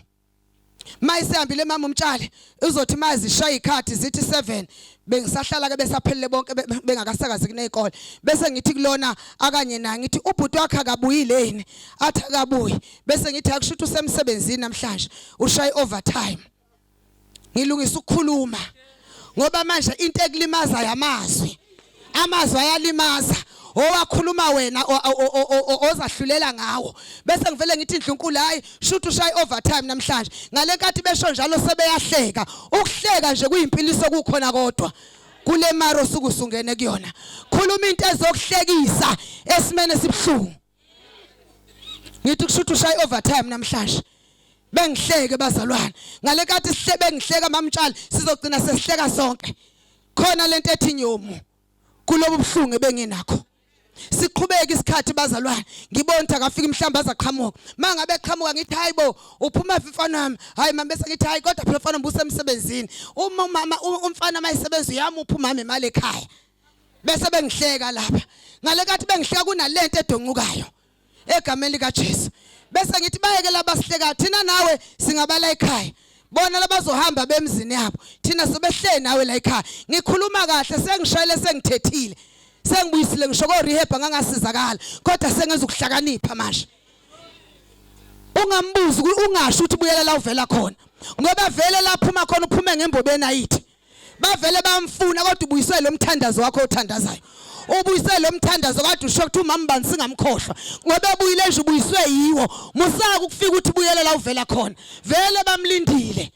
Mayisihambile mama umtshali uzothi mazishaya ikhathi zithi 7 bengisahlala ke besaphelele bonke bengakasakazi kunezikole bese ngithi kulona akanye na ngithi ubhuti wakhe akabuyile yini athi akabuyi bese ngithi akushuthi usemsebenzini namhlanje ushaya overtime ngilungisa ukukhuluma ngoba manje into ekulimaza yamazwi amazwi ayalimaza owakhuluma wena ozahlulela ngawo bese ngivele ngithi uNkulunkulu hayi shoot ushaye overtime namhlanje ngale nkathi besho njalo sebeyahleka ukuhleka nje kuyimpiliso kukhona kodwa kule maro sukusungene kuyona khuluma into ezokuhlekisa esimene sibhlungu ngithi kushuthi ushaye overtime namhlanje bengihleke bazalwane ngale nkathi sihlebe ngihleka mamtshali sizogcina sesihleka sonke khona lento ethi nyomo kulobu buhlungu benginakho siqhubeka isikhathi bazalwane ngibona ukuthi akafika mhlamba azaqhamuka mangabe eqhamuka ngithi hayibo uphuma mfana wami hayi mama bese ngithi hayi kodwa phela mfana ubusemsebenzini umama umfana mayisebenza yami uphuma imali ekhaya bese bengihleka lapha ngale kathi bengihleka kunalento edoncukayo egameni lika Jesu bese ngithi bayeke labasihleka thina nawe singabala ekhaya bona labazohamba bemzini yabo thina sobehle nawe la ekhaya ngikhuluma kahle sengishayile sengithethile sengibuyisile ngisho ko rehab angasizakala kodwa sengenza ukuhlakanipha manje ungambuzi ungasho ukuthi buyela la uvela khona ngoba vele laphuma khona uphume ngembobeni ayithi bavele bamfuna kodwa ubuyiswe lo mthandazo wakho othandazayo ubuyiswe lo mthandazo kade usho ukuthi umama bani singamkhohlwa ngoba ebuyile nje ubuyiswe yiwo musaka ukufika ukuthi buyela la uvela khona vele bamlindile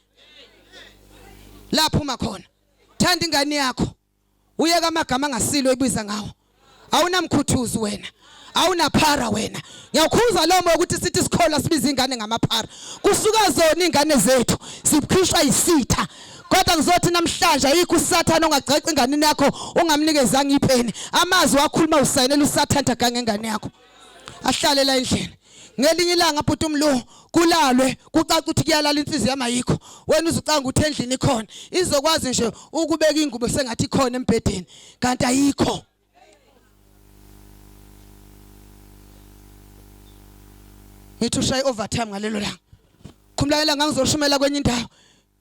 laphuma khona thanda ingane yakho uyeka amagama angasilo ebiza ngawo awunamkhuthuzi wena awunaphara wena ngiyakhuza lo moya ukuthi sithi sikhola sibiza ingane ngamaphara kusuka zona ingane zethu sikhishwa isitha kodwa ngizothi namhlanje ayikho usathana ongagcece ingane yakho ungamnikezanga ipheni amazwi wakhuluma usayinela usathanda gange ingane yakho ahlale la endlini ngelinye ilanga bhuti umlo kulalwe kucaca ukuthi kuyalala insizwe yamayikho wena uzucanga ukuthi endlini ikhona izokwazi nje ukubeka ingubo sengathi ikhona embedeni kanti ayikho ngithi ushaye overtime ngalelo langa khumlayela ngangizoshumela kwenye indawo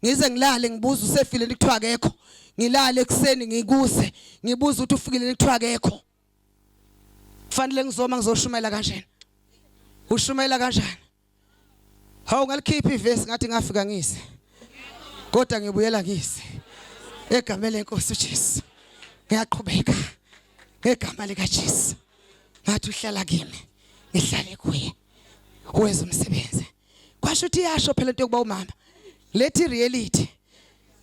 ngize ngilale ngibuza usefile nikuthiwa akekho ngilale ekseni ngikuze ngibuza ukuthi ufikile nikuthiwa akekho kufanele ngizoma ngizoshumela kanjani ushumela kanjani hawu ngalikhipha ivesi ngathi ngafika ngise kodwa ngibuyela ngise egameni lenkosi uJesu ngiyaqhubeka ngegama lika Jesu ngathi uhlala kimi ngihlale kuye wenza umsebenzi kwasho ukuthi yasho phela into yokuba umama lethi reality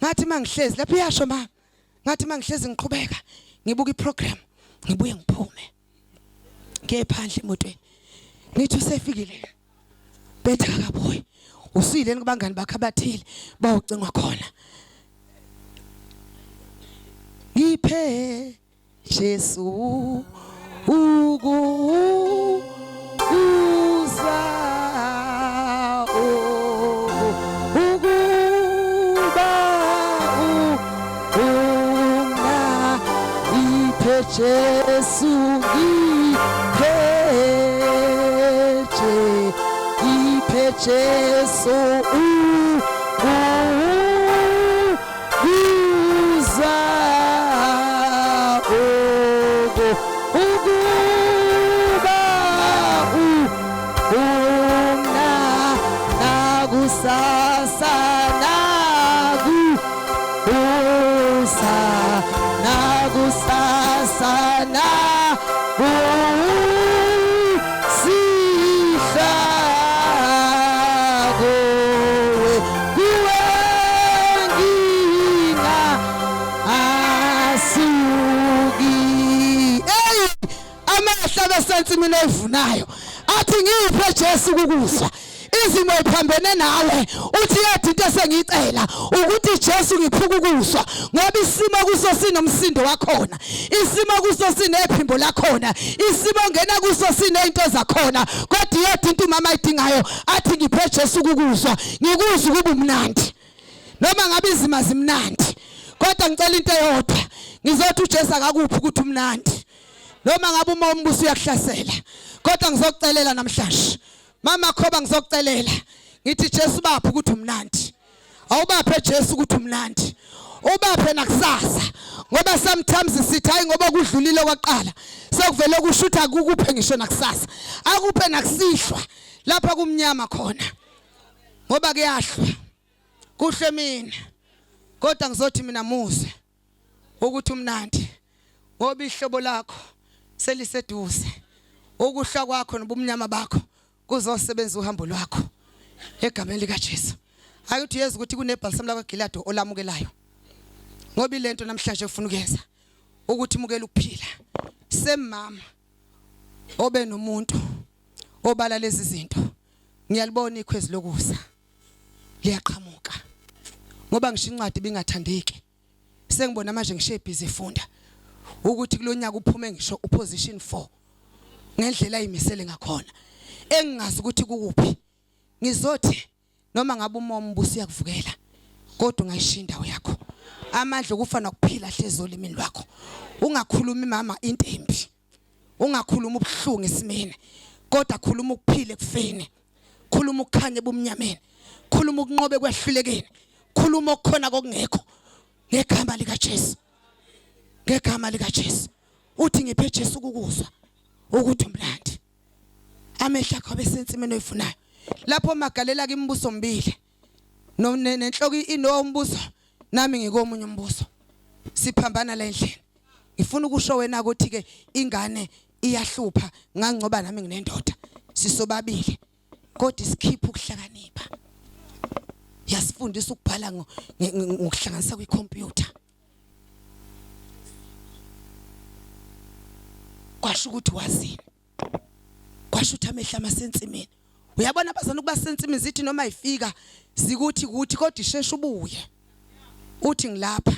ngathi mangihlezi lapha yasho mama ngathi mangihlezi ngiqhubeka ngibuka iprogram ngibuye ngiphume ngephandle emotweni ngithi usefikile betha kaboy usuyile kubangani bakhe abathile bawucingwa khona ngiphe Jesu ukuza Jesu iphe Jesu uza ukuba una nakusasa nakusa nakusasa na sensi mina evunayo athi ngiphe Jesu ukuzwa izimo ephambene nawe uthi yedwa into esengicela ukuthi Jesu ngiphuka ukuzwa ngoba isimo kuso sinomsindo wakhona isimo kuso sinephimbo lakhona isimo ngena kuso sinezinto zakhona kodwa yedwa into umama ayidingayo athi ngiphe Jesu ukuzwa ngikuzwa ukuba umnandi noma ngabe izima zimnandi kodwa ngicela into eyodwa ngizothi uJesu akakuphi ukuthi umnandi noma ngabe uma umbuso uyakuhlasela kodwa ngizokucelela namhlanje mama khoba ngizokucelela ngithi Jesu baphi ukuthi umnandi awubaphe Jesu ukuthi umnandi ubaphe nakusasa ngoba sometimes sithi hayi ngoba kudlulile kwaqala sekuvele kushutha kukuphe ngisho nakusasa akuphe nakusihlwa lapha kumnyama khona ngoba kuyahlwa kuhle mina kodwa ngizothi mina muze ukuthi umnandi ngoba ihlobo lakho seliseduze ukuhla kwakho nobumnyama bakho kuzosebenza uhambo lwakho egameni lika Jesu ayuthi yeza ukuthi kunebhalsam lakho Gilado olamukelayo ngoba ilento namhlanje ufuna ukwenza ukuthi mukela ukuphila semama obe nomuntu obala lezi zinto ngiyalibona ikhwezi lokusa liyaqhamuka ngoba ngisho incwadi bingathandeki sengibona manje ngishe busy funda ukuthi kulonyaka uphume ngisho uposition 4 ngendlela ayimisele ngakhona engingazi ukuthi kukuphi ngizothi noma ngabe umoya umbuso uyakuvukela kodwa ungayishinda indawo yakho amandla okufa nokuphila hlezi olimini lwakho ungakhulumi mama into embi ungakhuluma ubuhlungu esimene kodwa khuluma ukuphila ekufeni khuluma ukukhanya ebumnyameni khuluma ukunqobe kwehlulekeni khuluma okukhona kokungekho ngegama lika Jesu ngegama lika Jesu uthi ngiphe Jesu ukukuzwa ukuthi umlandi amehla akho besensimeni oyifunayo lapho magalela kimbuso ombili nenhloko inombuso nami ngikomunye umbuso siphambana la endlini ngifuna ukusho wena ukuthi ke ingane iyahlupha ngangcoba nami nginendoda sisobabili kodwa isikhipha ukuhlakanipha yasifundisa ukubhala ngokuhlanganisa kwicomputer kwasho ukuthi wazini kwasho ukuthi amehla amasensimini uyabona abazana ukuba sensimini zithi noma ifika zikuthi kodwa isheshe ubuye uthi ngilapha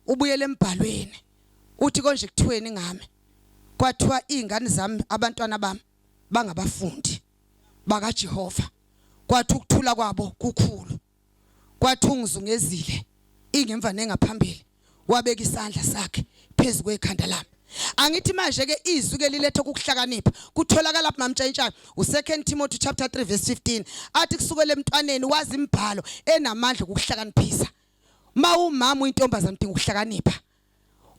ubuyele embhalweni uthi konje kuthweni ngami kwathiwa izingane zami abantwana bami bangabafundi baka Jehova kwathi ukuthula kwabo kukhulu kwathi ungizungezile ingemva nengaphambili wabeka isandla sakhe phezulu kwekhanda lami angithi manje ke izwi ke lilethe ukuhlakanipha kutholakala lapha mamtshayintshana u2 Timothy chapter 3 verse 15 athi kusukela emntwaneni wazi imbhalo enamandla ukuhlakaniphisa umama uyintombazana udinga ukuhlakanipha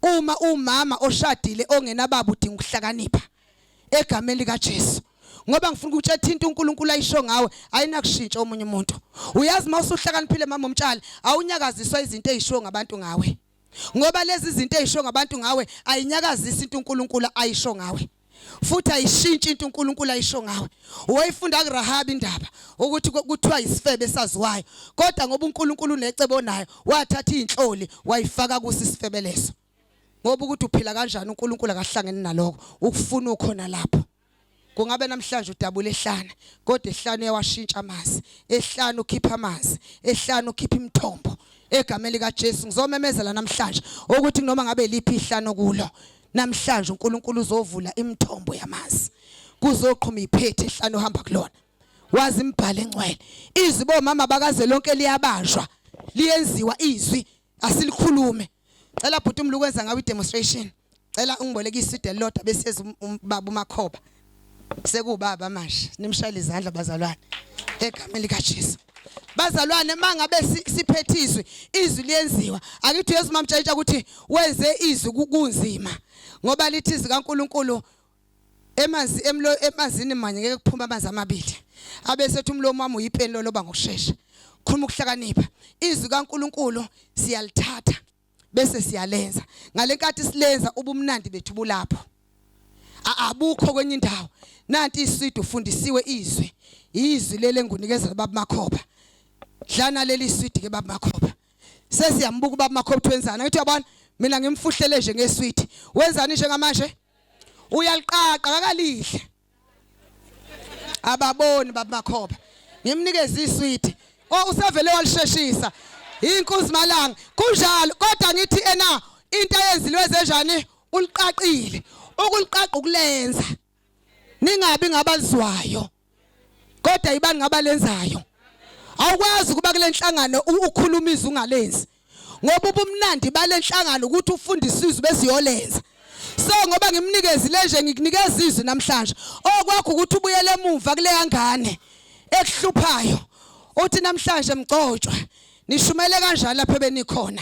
uma umama oshadile ongenababa udinga ukuhlakanipha egameni lika Jesu ngoba ngifuna ukuthi ethinta uNkulunkulu ayisho ngawe ayinakushintsha omunye umuntu uyazi mawusuhlakaniphile mama umtshali awunyakaziswa izinto ezisho ngabantu ngawe ngoba lezi zinto ezisho ngabantu ngawe ayinyakazisa into uNkulunkulu ayisho ngawe futhi ayishintsha into uNkulunkulu ayisho ngawe wayifunda kuRahabi indaba ukuthi kuthiwa isifebe esaziwayo kodwa ngoba uNkulunkulu unecebo nayo wathatha inhloli wayifaka kusisifebe leso ngoba ukuthi uphila kanjani uNkulunkulu akahlangene naloko ukufuna ukhona lapho kungabe namhlanje udabula ehlana kodwa ehlana uyawashintsha amanzi ehlana ukhipha amanzi ehlana ukhipha imithombo egameni lika Jesu ngizomemezela namhlanje ukuthi noma ngabe liphi ihlano kulo namhlanje uNkulunkulu uzovula imithombo yamanzi kuzoqhuma iphethe ehlano ohamba kulona wazi imbhalo engcwele izwi bomama bakazwelonke liyabanjwa liyenziwa izwi asilikhulume cela bhuti umlukwenza ngawe demonstration cela ungibolekise idelota bese ubaba umakhoba sekubaba manje nimshayile izandla bazalwane egameni lika Jesu bazalwane mangabe siphethizwe izwi liyenziwa akithi Yesu mamtshayitsha ukuthi wenze izwi kunzima ngoba lithi izwi kaNkulunkulu emazini manje ngeke kuphuma amanzi amabili abesethi umlomo wami uyipeni loba ngokusheshsha khuluma ukuhlakanipha izwi kaNkulunkulu siyalithatha bese siyalenza ngalenkathi silenza ubumnandi bethu bulapho abukho kwenye indawo nanti iswidi ufundisiwe izwi lele ngunikeza baba makhoba dlana leli swidi ke baba makhoba sesiyambuka baba makhoba wenzana ngithi yabona mina ngimfuhlele nje ngeswidi wenzani nje ngamanje uyaliqaqa akalihle ababoni baba makhoba ngimnikeza iswidi usavele walisheshisa inkunzi malanga kunjalo kodwa ngithi ena into eyenzilwe zenjani uliqaqile ukuliqaqa ukulenza ningabi ngabazwayo kodwa ibani ngabalenzayo awukwazi kuba kule nhlangano ukhuluma izwi ungalenzi ngoba ubumnandi balenhlangano ukuthi ufundise izwi besiyolenza so ngoba ngimnikezile nje ngikunikeza izwi namhlanje okwakho ukuthi ubuyele emuva kule yangane ekuhluphayo uthi namhlanje mgcotshwa nishumele kanjani lapha benikhona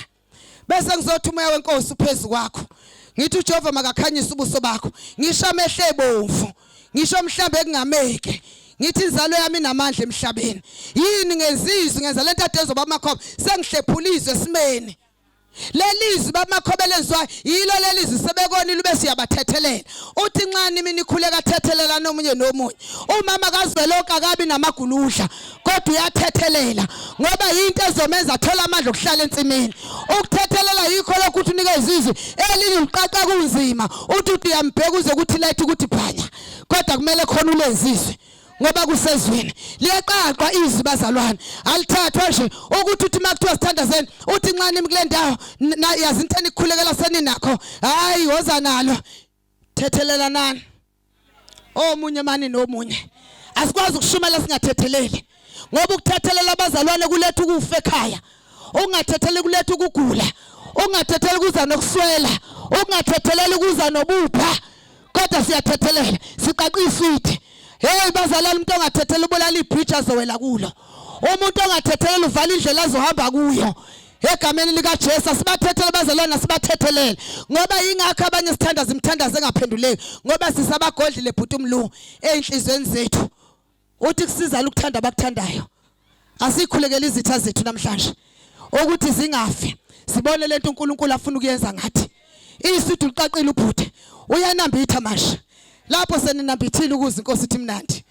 bese ngizothi umoya wenkosi uphezulu kwakho ngithi uJehova makakhanyise ubuso bakho ngisho amehle ebomvu ngisho mhlambe kungameke ngithi inzalo yami namandla emhlabeni yini ngezizwe ngenza lento adezo bamakhoba sengihlephulizwe esimeni lelizwi bamakhoba lenzwa yilo lelizwi sebekoni lube siyabathethelela uthi nxani mina ikhuleka thethelela nomunye umama kaZwelonke akabi namaguludla kodwa uyathethelela ngoba into ezomenza athola amandla okuhlala ensimini ukuthethelela yikho lokuthi unikeze izwi elini uqaqa kunzima uthi uyambheka uze ukuthi light ukuthi phanya kodwa kumele khona ulenzizwe ngoba kusezweni liyaqaqwa izwi bazalwane alithathwa nje ukuthi uthi makuthiwa sithandazeni uthi nxani kule ndawo yazi into enikhulekela seninakho hayi woza nalo thethelela nani omunye mani nomunye asikwazi ukushumela singathetheleli ngoba ukuthethelela abazalwane kuletha ukufa ekhaya ungathetheleli kuletha ukugula ungathetheleli kuza nokuswela ungathetheleli kuza nobupha kodwa siyathethelela siqaqisa ithi hey bazalwane umuntu ongathethela ubulala ibridge azowela kulo umuntu ongathethelela uvala indlela azohamba kuyo egameni lika Jesu sibathethele bazalwane asibathethelele ngoba ingakho abanye sithandaza imthandazo engaphenduleki ngoba sisabagodlile bhuti umlu einhlizweni zethu uthi kusiza ukuthanda abakuthandayo asikhulekele izitha zethu namhlanje ukuthi zingafi sibone lento uNkulunkulu afuna ukuyenza ngathi isithu liqaqile ubhuti uyanambitha manje lapho seninambithile ukuze inkosi ithi mnandi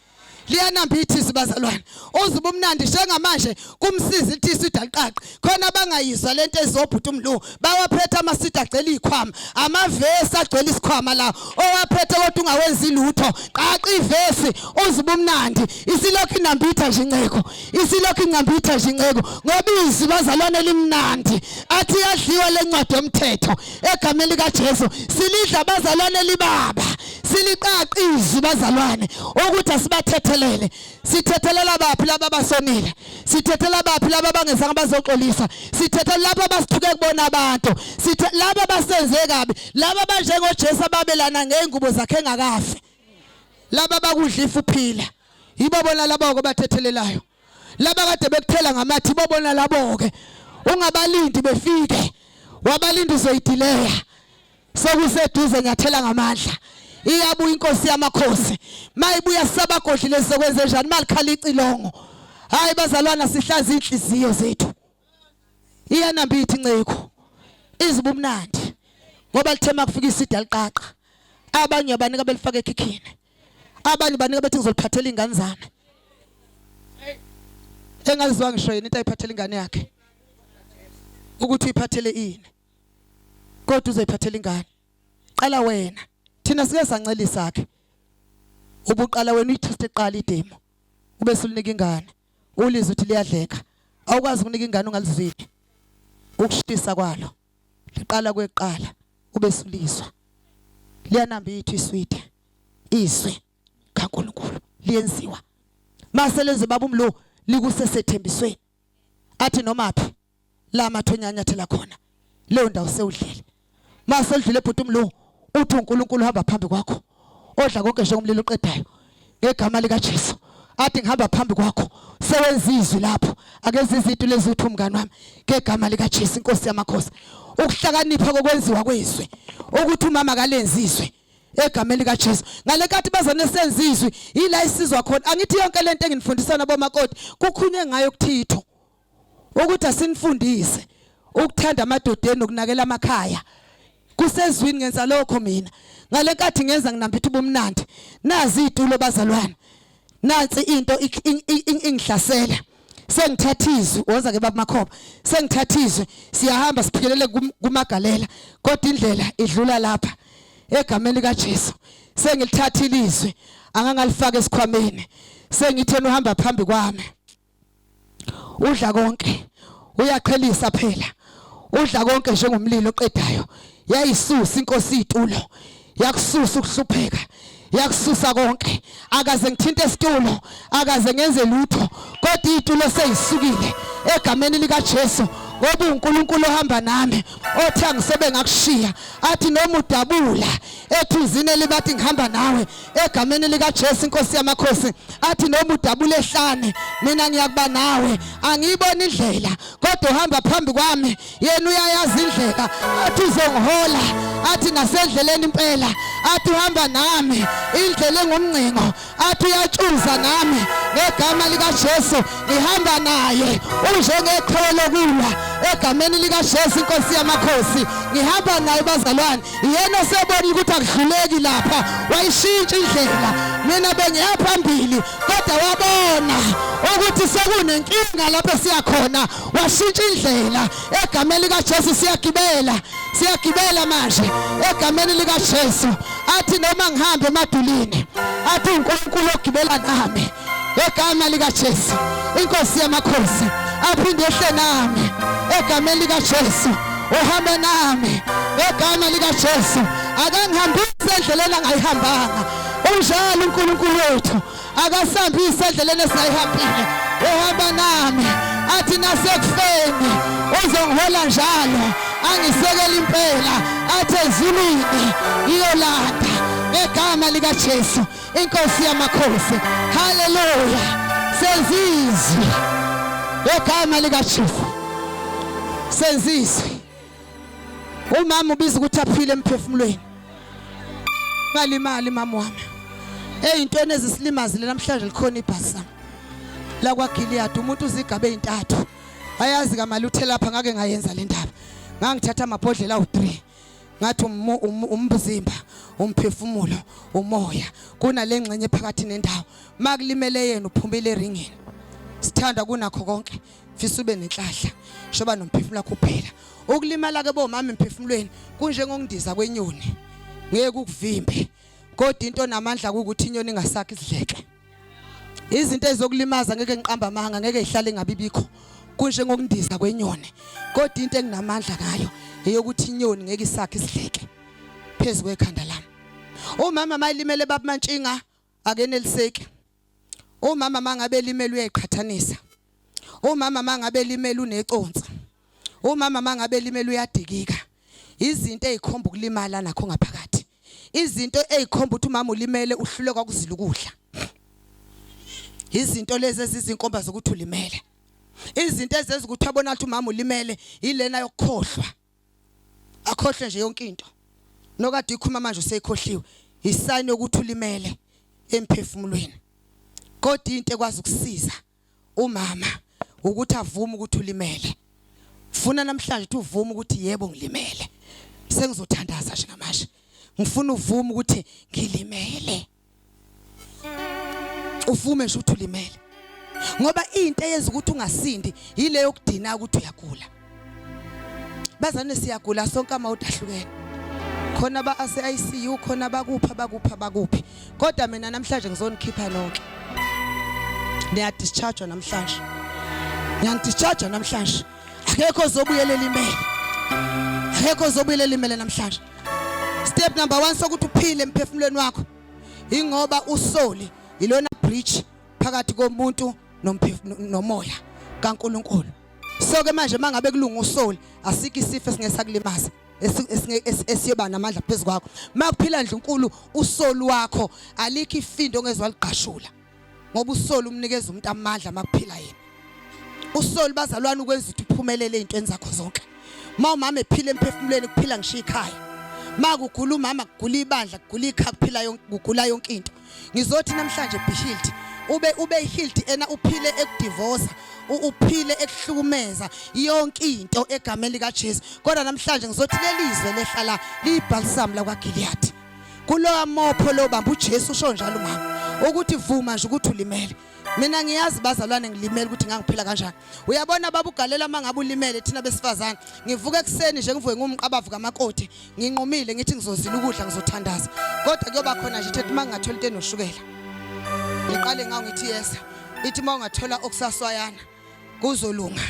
liyanambitha izibazalwane uzuba umnandi njengamanje kumsiza ithi sidaqaqe khona bangayizwa lento ezobhuta umlu bawaphetha amasida agcela ikhwama amavesi agcela isikhwama la owaphethe kodwa ungawenzi lutho qaqa ivesi uzuba umnandi isilokhu inambitha nje inceko isilokhu ingambitha nje inceko ngoba izibazalwane limnandi athi yadliwa lencwadi yomthetho egameni lika Jesu silidla abazalwane libaba siliqaqa izibazalwane ukuthi asibathethelele sithethelela baphi laba basonile sithethela baphi laba bangezanga bazoxolisa sithethelela laba basithuke kubona abantu laba basenze kabi laba banjengo Jesu ababelana ngeengubo zakhe engakafi laba bakudla ifuphila ibobona laba obathethelelayo laba kade bekuthela ngamathi ibobona labo ke ungabalindi befike wabalindi uzoyidileya sokuseduze nyathela ngamandla iyabuya inkosi yamakhosi mayibuya sabagodlile sokwenze njani malikhala icilongo hayi bazalwana sihlaza inhliziyo zethu iyanambithi inceko izibumnandi ngoba lithema kufika isida liqaqa abanye abanika belifaka ekhikhini abanye banika bethi ngizoliphathela ingane zami engazizwa ngisho yena into ayiphathela ingane yakhe ukuthi uyiphathele ini kodwa uzoyiphathela ingane qala wena thina sike sancelisa yakhe ubuqala wena uyithuste eqala idemo ube sulinika ingane ulizwe uthi liyadleka awukwazi ukunika ingane ungalizwini ukushisa kwalo liqala kweqala ube sulizwa liyanambitha iswidi izwe kaNkulunkulu liyenziwa maseleze baba umlo likusesethembisweni athi nomaphi la mathonyanyathela khona leyo ndawo sewudlile maselidlule bhuti umlo uthi uNkulunkulu hamba phambi kwakho odla konke nje umlilo oqedayo ngegama lika Jesu athi ngihamba phambi kwakho sewenza izwi lapho akeze izinto lezi uthi umngani wami ngegama lika Jesu inkosi yamakhosi ukuhlakanipha kokwenziwa kwezwe ukuthi umama kalenzizwe egameni lika Jesu ngalekathi bazane senzizwe ila isizwa khona angithi yonke lento enginifundisana bomakoti kukhunywe ngayo kuthitho ukuthi asinifundise ukuthanda amadodeni okunakela amakhaya kusezwini ngenza lokho mina ngalekathi ngenza nginambitha ubumnandi nazi izitulo bazalwane nansi into ingihlasela sengithathizwe woza ke baba makhoba sengithathizwe siyahamba siphikelele kumagalela kodwa indlela idlula lapha egameni lika Jesu sengilithathile izwi angangalifaka esikhwameni sengithena uhamba phambi kwami udla konke uyaqhelisa phela udla konke njengomlilo oqedayo yayisusa inkosi izitulo yakususa ukuhlupheka yakususa konke akaze ngithinte esitulo akaze ngenze lutho kodwa izitulo seyisukile egameni lika Jesu ngoba uNkulunkulu ohamba nami othi angisebe ngakushiya athi noma udabula ethunzini elibathi ngihamba nawe egameni lika Jesu inkosi yamakhosi athi noma udabula ehlane mina ngiyakuba nawe angiyibona indlela kodwa uhamba phambi kwami yena uyayazi indlela athi uzongihola athi nasendleleni impela athi uhamba nami indlela engumncingo athi uyatshuza nami ngegama lika Jesu ngihamba naye unjengeqholo kulwa egameni lika Jesu inkosi yamakhosi ngihamba naye bazalwane yena sebona ukuthi akudluleki lapha wayishintsha indlela mina bengiya phambili kodwa wabona ukuthi sekunenkinga lapha siyakhona washintsha indlela egameni lika Jesu siyagibela manje egameni lika Jesu athi noma ngihambe emadulini athi uNkulunkulu ogibela nami egama lika Jesu inkosi yamakhosi aphinde ehle nami egameni lika Jesu uhamba nami egama lika Jesu akangihambisi endleleni angayihambanga unjalo uNkulunkulu wethu akasihambisi endleleni esingayihambile uhamba nami athi nasekufeni uzongihola njalo angisekela impela athi ezulwini iyolanda egama lika Jesu inkosi yamakhosi haleluya senzizwe egama lika Jesu senzizwe umama ubiza ukuthi aphile emphefumulweni ngalimali mama wami eyintweni ezisilimazile namhlanje likhona ibhasa la kwaGiliyadi umuntu uzigaba ezintathu ayazi kamaluthe lapha ngake ngayenza le ndaba ngangithatha amabhodlela awu3 ngathi umzimba umphefumulo umoya kunale ngxenye phakathi nendawo makulimele yena uphumile eringini sithanda kunakho konke mfisa ube nenhlahla shoba nomphefumulo wakho kuphela ukulimala ke bomama emphefumulweni kunjengokundiza kwenyoni ngeke ukuvimbe kodwa into namandla ukuthi inyoni ingasakhi isidleke izinto ezokulimaza ngeke ngiqamba amanga ngeke ihlale ngabibikho kunjengokundiza kwenyoni kodwa into enginamandla ngayo eyokuthi inyoni ngeke isakhe isidleke phezulu kwekhanda lami umama mayilimele babumantshinga akeneliseki umama mangabe limele uyayiqhathanisa umama mangabe limele uneconsa umama mangabe limele uyadikika izinto ezikhomba ukulimala nakho ngaphakathi izinto ezikhomba ukuthi umama ulimele uhluleka ukuzila ukudla izinto lezi ezizinkomba zokuthi ulimele izinto ezizikuthi abona ukuthi umama ulimele ilena yokukhohlwa akhohle nje yonke into nokade ikhuma manje useyikhohliwe isayini yokuthi ulimele emphefumulweni kodwa into ekwazi ukusiza umama ukuthi avume ukuthi ulimele funa namhlanje ukuthi uvume ukuthi yebo ngilimele sengizothandaza nje ngamanje ngifuna uvume ukuthi ngilimele uvume nje ukuthi ulimele ngoba into eyenza ukuthi ungasindi ile yokudina ukuthi uyagula bazane siyagula sonke amawuda ahlukene khona ba ICU khona bakuphi kodwa mina namhlanje ngizonikhipha nonke niya discharge namhlanje ngiyandischarge namhlanje akekho ozobuyelela imele akekho ozobuyelela imele namhlanje step number 1 sokuthi uphile emphefumulweni wakho ingoba usoli ilona bridge phakathi komuntu nomoya kaNkulunkulu so ke manje mangabe kulunga usoli asikho isifo esingesakulimaza esiyoba namandla phezulu kwakho makuphila ndlunkulu usoli wakho alikho ifindo ongezwa liqashula ngoba usoli umnikeza umuntu amandla makuphila yena usoli bazalwane ukwenza ukuthi uphumelele ezintweni zakho zonke mawumama ephila emphefumulweni kuphila ngisho ikhaya makugula umama kugula ibandla kugula ikhaya kuphila yonke kugula yonke into ngizothi namhlanje be healed ube healed ena uphile ekudivorce uphile ekuhlukumeza yonke into egameni lika Jesu kodwa namhlanje ngizothi lelizwe lehlala libhalsam la kwaGiliyadi kulowa mopho lo bamba uJesu usho njalo mama ukuthi vuma nje ukuthi ulimele mina ngiyazi bazalwane ngilimele ukuthi ngangiphila kanjani uyabona baba ugalela mangabe ulimele thina besifazana ngivuka ekseni nje ngivuke ngumqabavu kamakoti nginqumile ngithi ngizozila ukudla ngizothandaza kodwa kuyoba khona nje ethi mangingathola into enoshukela ngiqale ngawo ngithi yes ithi mawungathola okusaswayana kuzolunga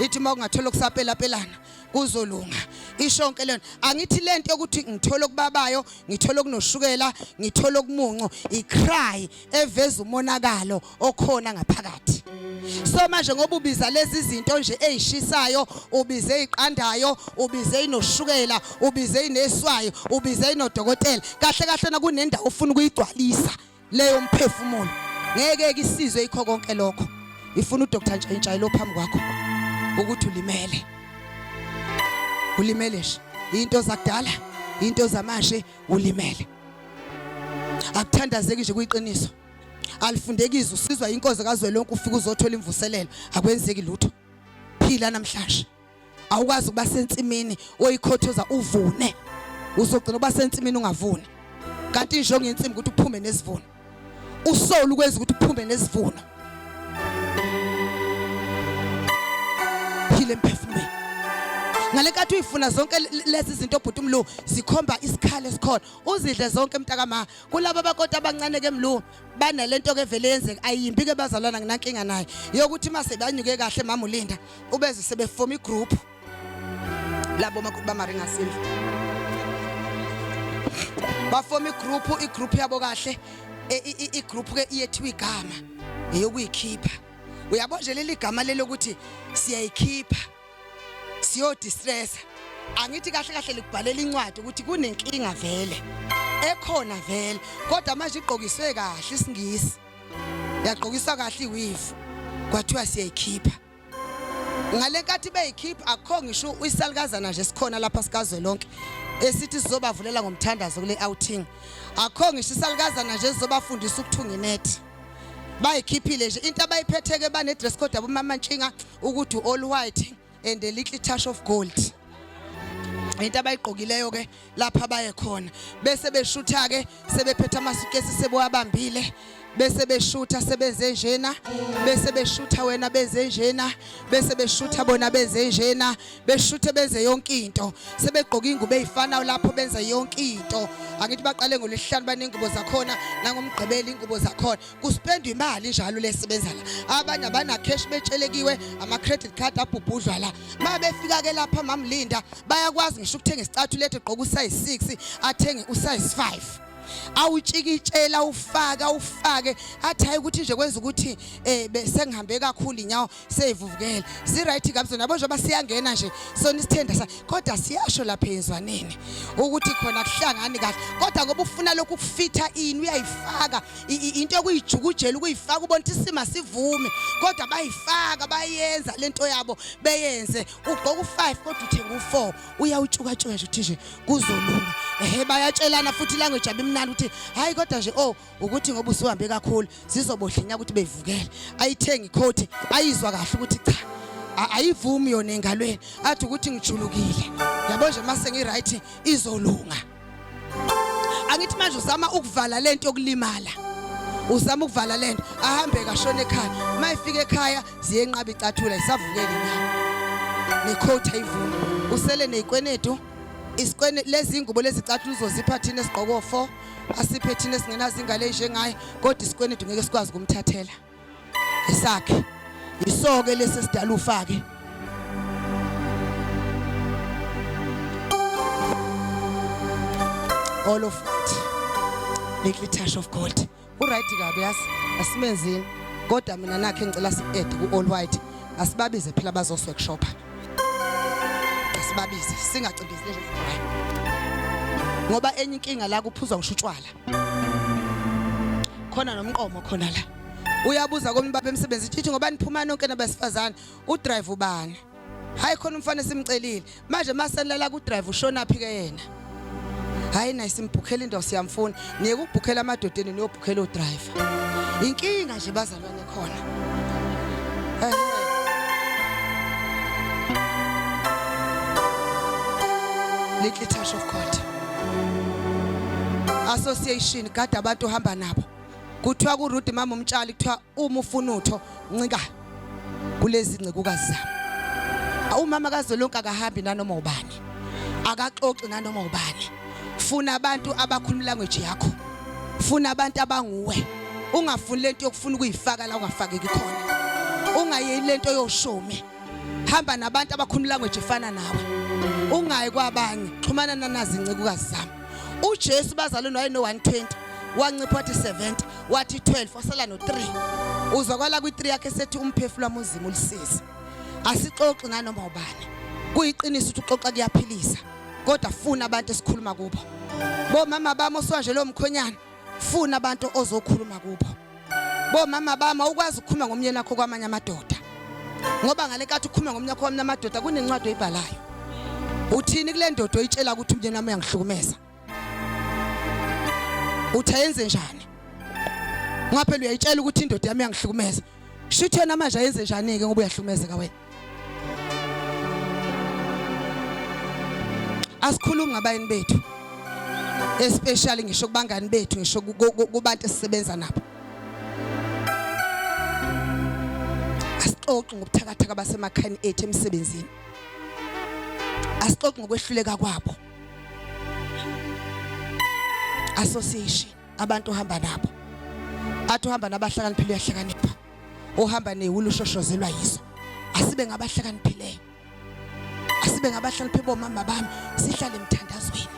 ithi mawungathola okusapela pelana kuzolunga. Ishonke lento angithi lento yokuthi ngithola okubabayo, ngithola okunoshukela, ngithola okumuncu, icry eveza umonakalo okhona ngaphakathi. So manje ngoba ubiza lezi zinto nje ezishisayo, ubize iqandayo, ubize inoshukela, ubize ineswayo, ubize inodokotela, kahle kahle na kunendawo ufuna ukuyigcwalisa leyo mphefumulo. Ngeke isizwe ikho konke lokho. Ifuna uDr Ntshalintshali lo phambi kwakho ukuthi ulimele. Ulimele nje. Into zakudala, into zamanje ulimele. Akuthandazeki nje kuyiqiniso. Alifundekizwe usizwa inkonzo kaZwelonke ufika uzothola imvuselelo. Akwenzeki lutho. Phila namhlanje. Awukazi ukuba sensimini oyikhothoza uvune. Uzogcina uba sensimini ungavuni. Kanti injongo yensimbi ukuthi uphume nesivuno. Usolu ukwenza ukuthi uphume nesivuno. Phile emphefumulweni. Ngalekathi uyifuna zonke lezi zinto obhuti umlu zikhomba isikhalo esikhona. Uzidle zonke mntakama. Kulabo abakoti abancane ke mlu banalento ke vele yenzeka ayimbi ke bazalwana nginankinga naye. Yokuthi mase banyuke kahle mama ulinda ubeze sebefoma igroup. Labo makoti bamaringa silva. Bafoma igroup yabo kahle. Igroup ke iyethiwa igama eyokuyikhipha. Uyabona nje leli gama lelo ukuthi siyayikhipha. Siyo distress. Angithi kahle kahle likubhalela incwadi ukuthi kunenkinga vele. Ekhona vele. Kodwa manje iqokiswe kahle isingisi. Yaqokiswa kahle iwivu. Kwathiwa siyayikhipha. Ngalenkathi beyikhipha akho ngisho uyisalukazana nje sikhona lapha sikaZwelonke. Esithi sizobavulela ngomthandazo kule outing. Akho ngisho isalukazana nje sizobafundisa ukuthunga inethi. Bayikhiphile nje into abayiphetheke bane dress code abo mama ntshinga ukuthi all white and a little touch of gold. Into abayiqokileyo ke lapha baye khona bese beshutha ke sebephethe amasukesi sebowabambile bese beshutha sebenze njena bese beshutha wena benze njena bese beshutha bona benze njena beshuthe benze yonke into sebegqoka ingubo ezifanayo lapho benza yonke into. Angithi baqale ngolesihlanu banengubo zakhona nangomgqibelo ingubo zakhona kuspendwa imali njalo lesebenza la abanye abana cash betshelekiwe ama credit card abhubhudlwa la mabefika ke lapha mamlinda bayakwazi ngisho ukuthenga isicathu lethe gqoka usize 6 athenge usize 5 awutshikitshela ufake athi hayi ukuthi nje kwenza ukuthi besengihambe kakhulu inyawo seyivuvukela zi right kabzo nabo nje basiyangena nje sona isithenda sa kodwa siyasho lapha ezwaneni ukuthi khona kuhlangani kahle kodwa ngoba ufuna lokhu kufitha ini uyayifaka into yokuyijukujela ukuyifaka ubona ukuthi sima sivume kodwa bayifaka bayenza lento yabo beyenze ugqoka u5 kodwa uthenga u4 uyawutshukatshuka nje uthi nje kuzolunga bayatshelana futhi language abimnandi uthi hayi kodwa nje ukuthi ngoba usuhambe kakhulu sizobohlinya ukuthi bevukele ayithenga ikhoti ayizwa kahle ukuthi cha ayivumi yona engalweni athi ukuthi ngijulukile yabo nje mase ngiright izolunga. Angithi manje uzama ukuvala lento yokulimala uzama ukuvala lento ahambe kashona ekhaya mayifika ekhaya ziyenqaba icathula isavukele inyawo nekhoti ayivumi usele nezikwenetu isikwene lezi ingubo lezi cathula uzozipha thina esigqoko 4 asiphe thina singenazi ingale njengaye kodwa isikwenetu ngeke sikwazi kumthathela esakhe isoke lesi sidala ufake all of it little touch of gold uright kabi yasi asimenzini kodwa mina nakhe ngicela si-add ku all white asibabize phela bazos workshop asibabize singacindezeli nje ngoba enye inkinga la kuphuzwa ngishutshwala khona nomqomo khona la uyabuza komibaba emsebenzi ithi ngoba niphuma nonke nabasifazana udrive ubani hayi khona umfana simcelile manje masalala ku drive ushona phi ke yena hayi nayi simbhukhela indawo siyamfuna niye ukubhukhela amadodeni niyobhukhela udriver inkinga nje bazalwane khona little touch of God association kade abantu hamba nabo kuthiwa ku route mama umtshali kuthiwa uma ufuna utho ncika kulezi ncikukazi zami umama kaZwelonke akahambi nanoma ubani akaxoxi nanoma ubani funa abantu abakhuluma language yakho funa abantu abanguwe ungafuni lento yokufuna ukuyifaka la ungafakeki khona ungayeli lento yoshome hamba nabantu abakhuluma language efana nawe ungayi kwabanye xhumana nazi incekukazi zami uJesu bazalwane wayeno 120 wancipha wathi 70 wathi 12 wasala no3 uzwakwala kwi3 yakhe sethi umphefumulo wamuzima ulisiza asixoxe nanoma ubani kuyiqiniso ukuthi uxoxa kuyaphilisa kodwa funa abantu esikhuluma kubo bomama bami oswanje lo mkhonyana funa abantu ozokhuluma kubo bomama bami ukwazi ukukhuluma ngomnyeni wakho kwamanye amadoda ngoba ngale nkathi ukhuluma ngomnyeni wakho kwamanye amadoda kunencwadi oyibhalayo uthini kule ndodo oyitshela ukuthi umnyeni wami uyangihlukumeza uthayenze njani ngaphela uyayitshela ukuthi indoda yami iyangihlukumeza shithi yena manje ayenze njani ke ngoba uyahlukumezeka wena asikhulumi ngabayeni bethu especially ngisho kubangani bethu ngisho kubantu esisebenza nabo asixoxe ngobuthakathaka basemakhaya ethu emsebenzini asixoxe ngokwehluleka kwabo association abantu ohamba nabo athi uhamba nabahlakaniphileyo uyahlakanipha ohamba newulu ushoshozelwa yizo asibe ngabahlakaniphileyo asibe ngabahlakaniphi bomama bami sihlale emthandazweni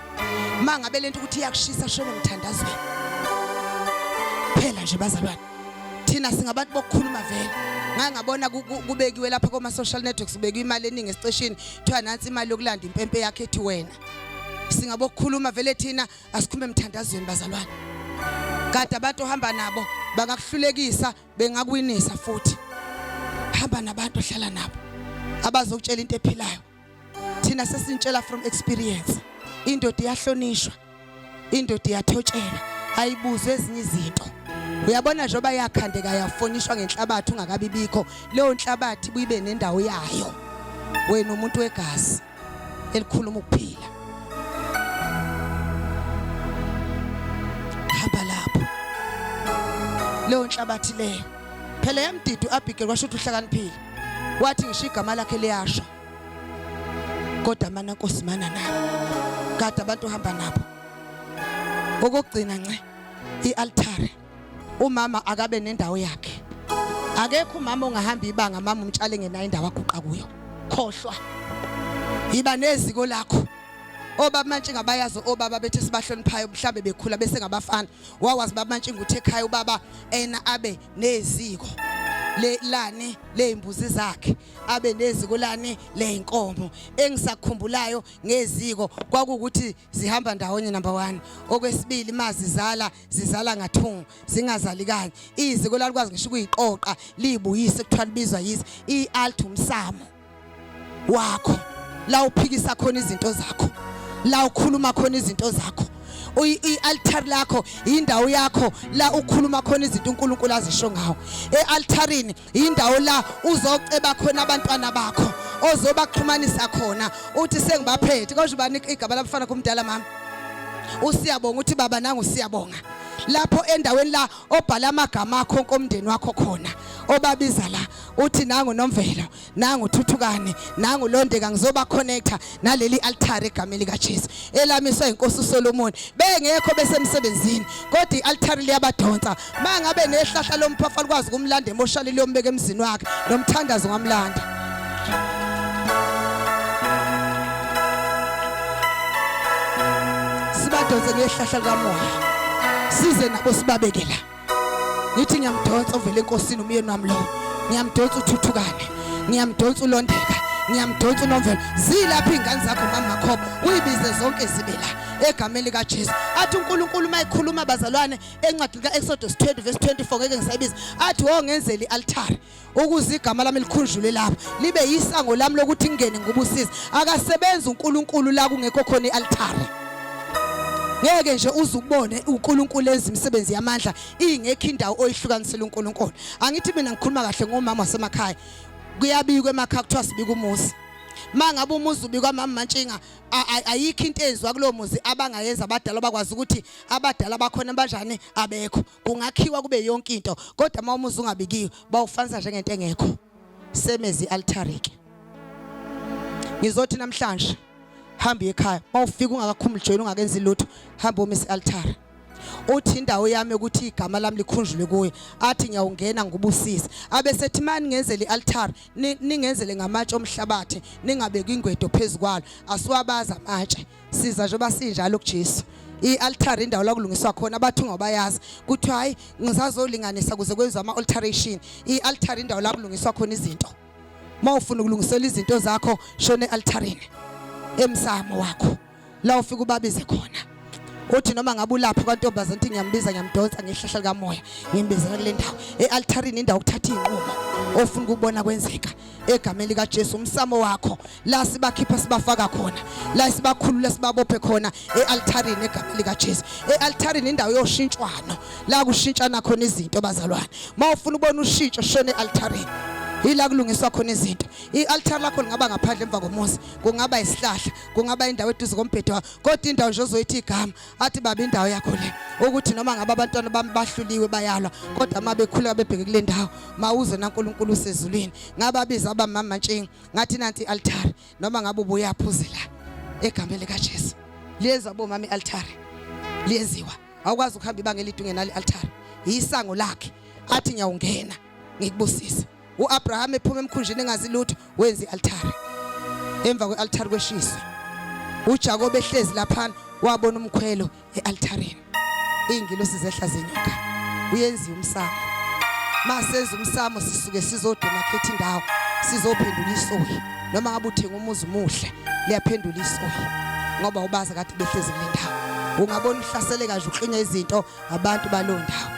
mangabe lento ukuthi iyakushisa shone emthandazweni phela nje bazalwane thina singabantu bokukhuluma vele ngangabona kubekiwe lapha kuma social networks kubekiwe imali eningi esiceshini kuthiwa nansi imali yokulanda impempe yakhe ethi wena singabokukhuluma vele thina asikhulume emthandazweni bazalwane kade abantu ohamba nabo bangakuhlulekisa bengakwinisa futhi hamba nabantu ohlala nabo abazokutshela into ephilayo thina sesintshela from experience indoda iyahlonishwa indoda iyathotshelwa ayibuzwe ezinye izinto uyabona njoba yakhandeka yafonishwa ngenhlabathi ungakabibikho leyo nhlabathi buyibe nendawo yayo wena umuntu wegazi elikhuluma ukuphila hamba lapho leyo nhlabathi leyo phela yamdidu Abigail kwasho ukuthi uhlakaniphile wathi ngisho igama lakhe liyasho kodwa mana Nkosi mana nabo kade abantu hamba nabo okugcina nce ialtare umama akabe nendawo yakhe akekho umama ongahamba ibanga mama umtshale ngenayo indawo aguqa kuyo khohlwa iba neziko lakho obaba mantshinga bayazi obaba bethu sibahloniphayo mhlambe bekhula bese ngabafana wawazi baba mantshinga uthe ekhaya ubaba ena abe neziko lelane leimbuzi zakhe abe neziko lane leinkomo engisakhumbulayo ngeziko kwakukuthi zihamba ndawonye number 1 okwesibili zizala ngathungu zingazali kanye iziko lalikwazi ngisho kuyiqoqa libuyise kuthiwa libizwa yizi ialtu umsamo wakho la uphikisa khona izinto zakho la ukhuluma khona izinto zakho ialtar lakho indawo yakho la ukhuluma khona izinto uNkulunkulu azisho ngawo ealtarini indawo la uzoceba khona abantwana bakho ozobaxhumanisa khona uthi sengibaphethe kodwa ubanika igaba labafana kumdala mama usiyabonga uthi baba nangu siyabonga lapho endaweni la obhala amagama akho komndeni wakho khona obabiza la uthi nangu Nomvelo nangu Thuthukane nangu Londeka ngizoba connecta naleli altare egameni likaJesu elamiswa inkosi uSolomon bengekho besemsebenzini kodwa ialtare liyabadonsa mangabe nehlahla lomphafa likwazi kumlanda emoshali liyombeka emzini wakhe nomthandazo ngamlanda sibadonse ngehlahla likamoya size nabo sibabekela ngithi ngiyamdonsa uvele enkosini umyeni wami lo ngiyamdonsa uThuthukane ngiyamdonsa uLondeka ngiyamdonsa uNomvelo zilapha ingane zakho mama Makhobo uyibize zonke zibela egameni likaJesu athi uNkulunkulu mayikhuluma bazalwane encwadini kaExodus 20 verse 24 ngeke ngisayibiza athi ngenzele ialtare ukuze igama lami likhunjulwe lapho libe yisango lami lokuthi ngene ngubusisi akasebenza uNkulunkulu la kungekho khona ialtare ngeke nje uzubone uNkulunkulu enza imisebenzi yamandla ingekho indawo oyihlukanisela uNkulunkulu angithi mina ngikhuluma kahle ngomama wasemakhaya kuyabikwa emakhaya kuthiwa sibika umuzi mangabe umuzi ubikwa mama Mantshinga ayikho into ezwa kulo muzi abangayenza abadala bakwazi ukuthi abadala bakhona banjani abekho kungakhiwa kube yonke into kodwa uma umuzi ungabikiwe bawufanisa njengento engekho semezi ialtare ke ngizothi namhlanje hamba ekhaya mawufika ungakakhumbuli join ungakenzi lutho hamba umisi altare uthi indawo yami ukuthi igama lami likhunjulwe kuyo athi ngiyawungena ngubusisi abesethi mani ngenzele ialtar ningenzele ngamatshe omhlabathi ningabeki ingwedo phezukwalo asiwabaza amatshe siza nje basinjalo kuJesu ialtar indawo la kulungiswa khona abathunga bayazi kuthi hayi ngisazolinganisa kuze kwenziwe ama alteration ialtar indawo la kulungiswa khona izinto mawufuna ukulungisela izinto zakho shone altarini emsamo wakho la ufika ubabize khona uthi noma ngabe ulapha kwantombazana ukuthi ngiyambiza ngiyamdonsa ngehlahla likamoya ngimbizela kule ndawo ealtarini indawo ukuthatha inqumo ofuna ukubona kwenzeka egameni lika Jesu umsamo wakho la sibakhipha sibafaka khona la sibakhulula sibabophe khona ealtarini egameni lika Jesu ealtarini indawo yoshintshwano la kushintshana khona izinto bazalwane mawufuna ubona ushintsho shone ealtarini ila kulungiswa khona izinto ialtar lakho lingaba ngaphandle emva komuzi kungaba isihlahla kungaba indawo eduze kombhedo wakho kodwa indawo nje ozoyithi igama athi baba indawo yakho le ukuthi noma ngabe abantwana bami bahluliwe bayalwa kodwa mabekhuleka bebheke kule ndawo mawuze naNkulunkulu usezulwini ngababiza abamama ntshinga ngathi nanti ialtar noma ngabe ubuyaphuzela egameni lika Jesu liyeza bomama ialtar liyenziwa awukwazi ukuhamba ibanga elide ungenali ialtar isango lakhe athi ngiyawungena ngikubusisa uAbraham ephuma emkhunjini engazi lutho wenza ialtar emva kwealtar kweshiswe uJakob ehlezi lapha wabona umkhwelo ealtarini ingilosi zehla zenyuka uyenziwa umsamo masenza umsamo sisuke sizodemarcate indawo sizophendula isoyi noma ngabe uthenga umuzi muhle liyaphendula isoyi ngoba ubaza kade behlezi kule ndawo ungabona uhlaseleka nje uklinya izinto abantu balondawo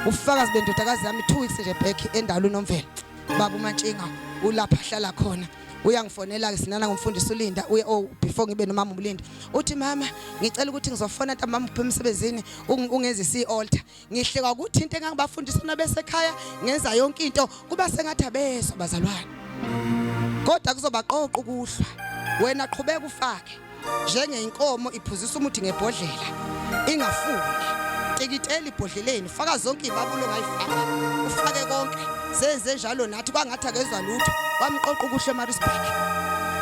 ufakazi bendodakazi yami 2 weeks nje back endalo nomvelo baba uMantshinga ulapha hlala khona uyangifonela ke sinana ngumfundisi uLinda before ngibe nomama uLinda uthi mama ngicela ukuthi ngizofona mama uphe emsebenzini ungenzisa ialtar ngihleka ukuthi into engangibafundisana besekhaya ngenza yonke into kuba sengathi abezwa bazalwane kodwa kuzobaqoqa ukuhlwa wena qhubeka ufake njengeinkomo iphuzisa umuthi ngebhodlela ingafuni tikiteli ibhodleleni faka zonke ibabulo ngayifaka ufake konke senze njalo nathi kwangathi akezwa lutho wamqoqa ukuhle eMaritzburg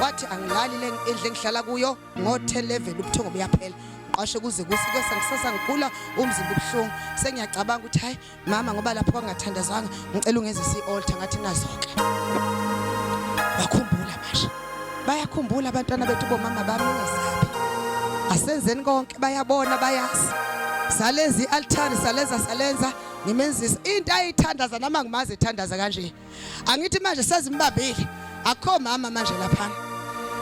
wathi angilali le endle ngihlala kuyo ngo10 level ubuthongo buyaphela qashe kuze kusike sangisasa ngigula umzimba ubhlungu sengiyacabanga ukuthi hayi mama ngoba lapho kwangathandazanga ngicela ungenzisa ialtar ngathi nazoke bakhumbula manje bayakhumbula abantwana bethu bomama bami ngesabi asenzeni konke bayabona bayazi salezi ialtar salenza ngimenzisa into ayithandaza nama ngimaze ithandaza kanje angithi manje sezimbambile akho mama manje lapha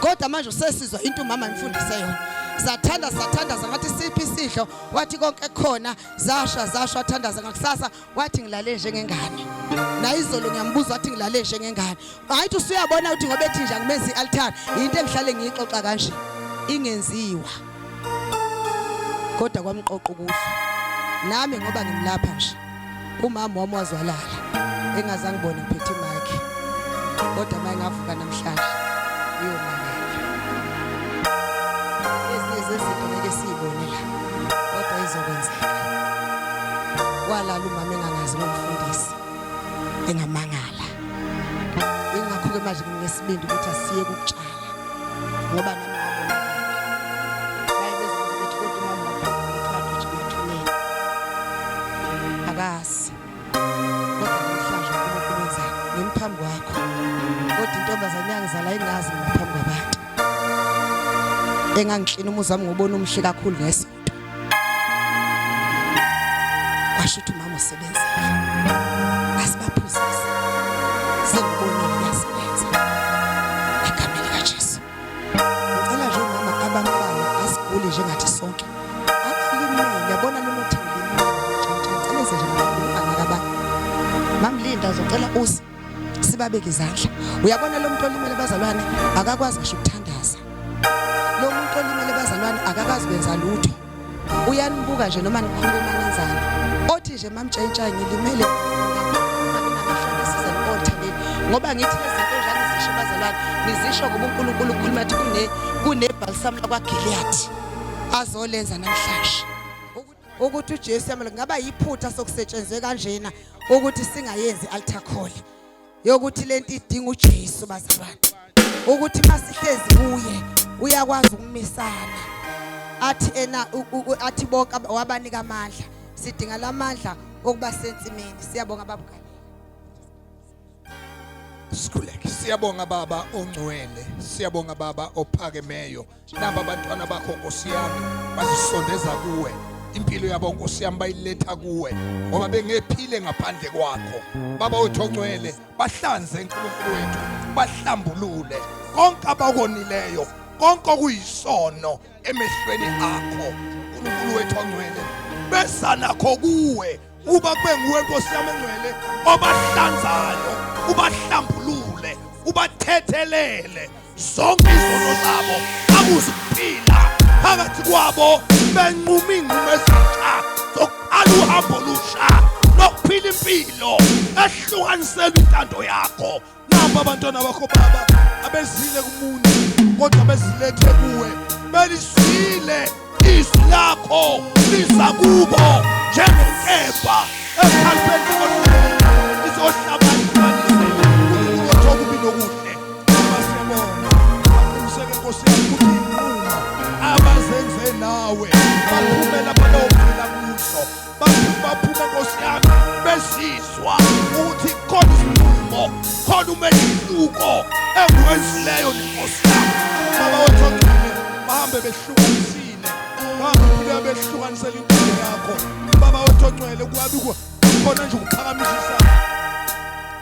kodwa manje usesizwa into umama imfundise yona sathandaza ngathi siphi isidlo wathi konke khona zasha athandaza ngakusasa wathi ngilale njengengane na izolo ngiyambuza wathi ngilale njengengane ayithi usuyabona ukuthi ngobe ethi nje ngimenza ialtar into engihlale ngiyixoxa kanje ingenziwa kodwa kwamqoqa ukuhla nami ngoba ngimlapha nje umama wami wazwalala engazange ngibone ngiphethe imakhe kodwa maye ngavuka namhlanje uyomamela izinto ngeke siyibone la kodwa izokwenzeka walala umama engangazi ngomfundisi engamangala ingakho ke manje nginesibindi ukuthi asiye kukutshala ngoba nami ngabona bayibezithi kodwa umama wathanda ukuthi uyathumela akasi kodwa namhlanje uNkulunkulu ngemphambi kwakho kodwa intombazane yangizala ingazi ngaphambi kwabantu engangihlina umuzi wami ngobona umhle kakhulu ngesonto washo ukuthi mama usebenzile asibaphuzise sengibonile yasebenza egameni kaJesu ngicela nje mama abantwana asigule njengathi sonke abalimele yabona lonothengile ngicela nje ngakabani mamlinda uzocela usi sibabeke izandla uyabona lo muntu olimele bazalwane akakwazi ngisho ukuthandaza lo muntu olimele bazalwane akakazi kwenza lutho uyanibuka nje noma nikhuluma nenzana othi nje mamtshentsha ngilimele ngoba ngithi lezinto njalo zisho bazalwane nizisho ngoba uNkulunkulu ukhuluma athi kunebalsam lakwaGiliyadi azolenza namhlanje ukuthi uJesu yamela ngaba yiphutha sokusetshenzwe kanjena ukuthi singayenzi altar call yokuthi lento idinga uJesu bazalwane ukuthi masihlezi kuye uyakwazi ukumisana athi athi bonke wabanika amandla sidinga lamandla okuba sensimini. Siyabonga babukani. Sikhuleke. Siyabonga baba ongcwele, siyabonga baba ophakemeyo. Naba abantwana bakho Nkosi yami bazisondeza kuwe. Impilo yabo Nkosi yami bayiletha kuwe ngoba bengephile ngaphandle kwakho. Baba othongcwele bahlanze uNkulunkulu wethu, bahlambulule konke abakonileyo, konke okuyisono emehlweni akho uNkulunkulu wethu ongcwele. Besa nakho kuwe uba kube nguwe Nkosi yami engcwele obahlanzayo, ubahlambulule, ubathethelele zonke izono zabo, akuziphila phakathi kwabo benquma ingqumo ezintsha zokuqala uhambo olusha nokuphila impilo ehlukanisela intando yakho. Nabo abantwana bakho baba abezile kumuntu kodwa bezilethe kuwe, belizwile izwi lakho liza kubo njengenkemba ekhaliphethe kodwa izohlabanisile okubi nokuhle. Basebona akuseke Nkosi yami ukuthi inqumo abazenze nawe baphumela balophila kuso, baphuma Nkosi yami besizwa ukuthi khona isinqumo, khona umehluko engwenzileyo neNkosi yami. Baba othongcwele bahambe behlukanisile, bahambe behlukanisela impilo yakho. Baba othongcwele kwabi khona nje ukuphakamisa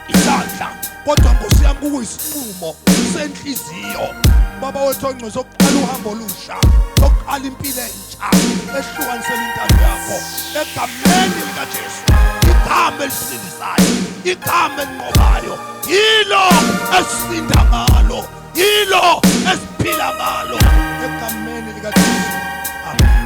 isandla kodwa Nkosi yami kuyisinqumo senhliziyo. Baba othongcwele sokuqala uhambo olusha, sokuqala impilo entsha ehlukanisela intando yakho egameni likaJesu, igama elisindisayo, igama elinqobayo, yilo esisinda ngalo, yilo esiphila ngalo egameni likaJesu. Amen.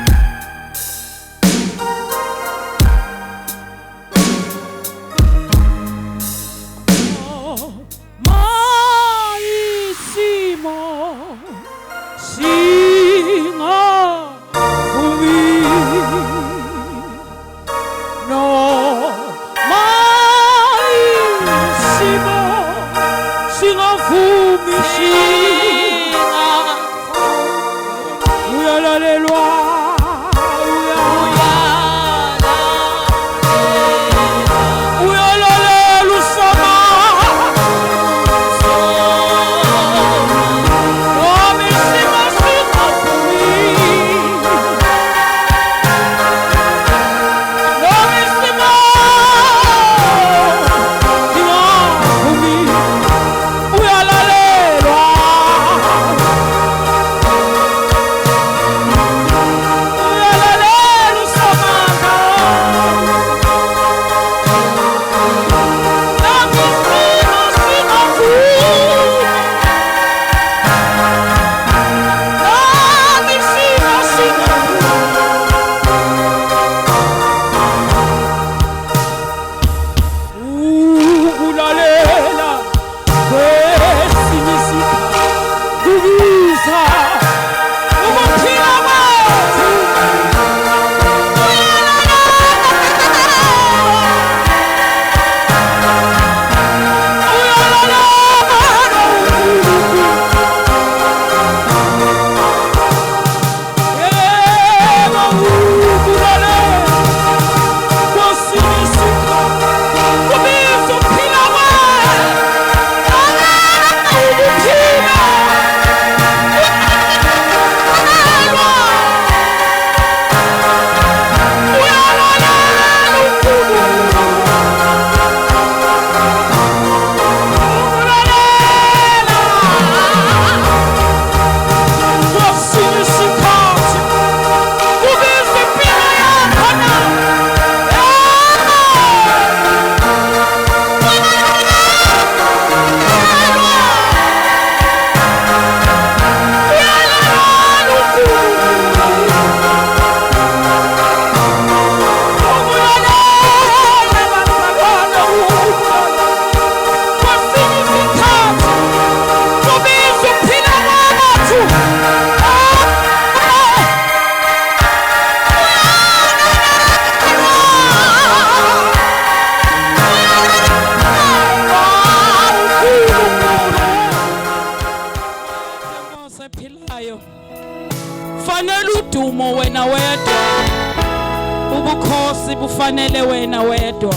ubukhosi bufanele wena wedwa,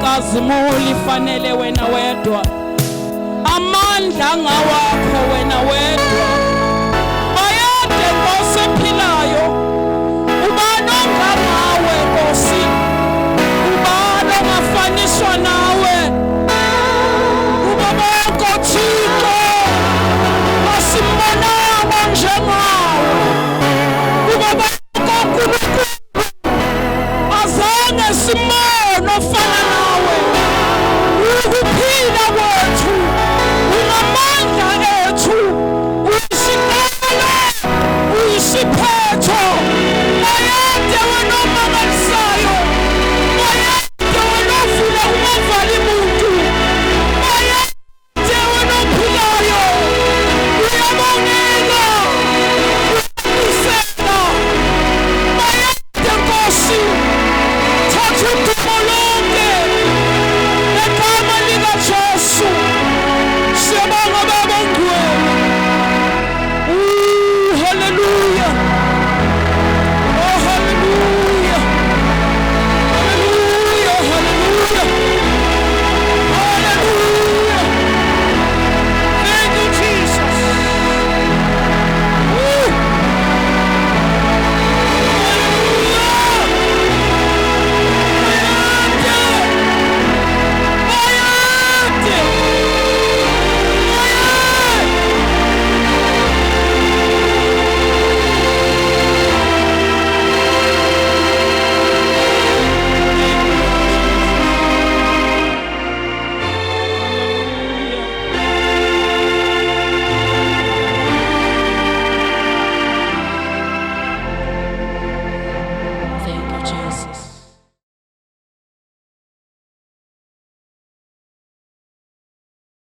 kazimuli fanele wena wedwa, amandla ngawakho wena wedwa.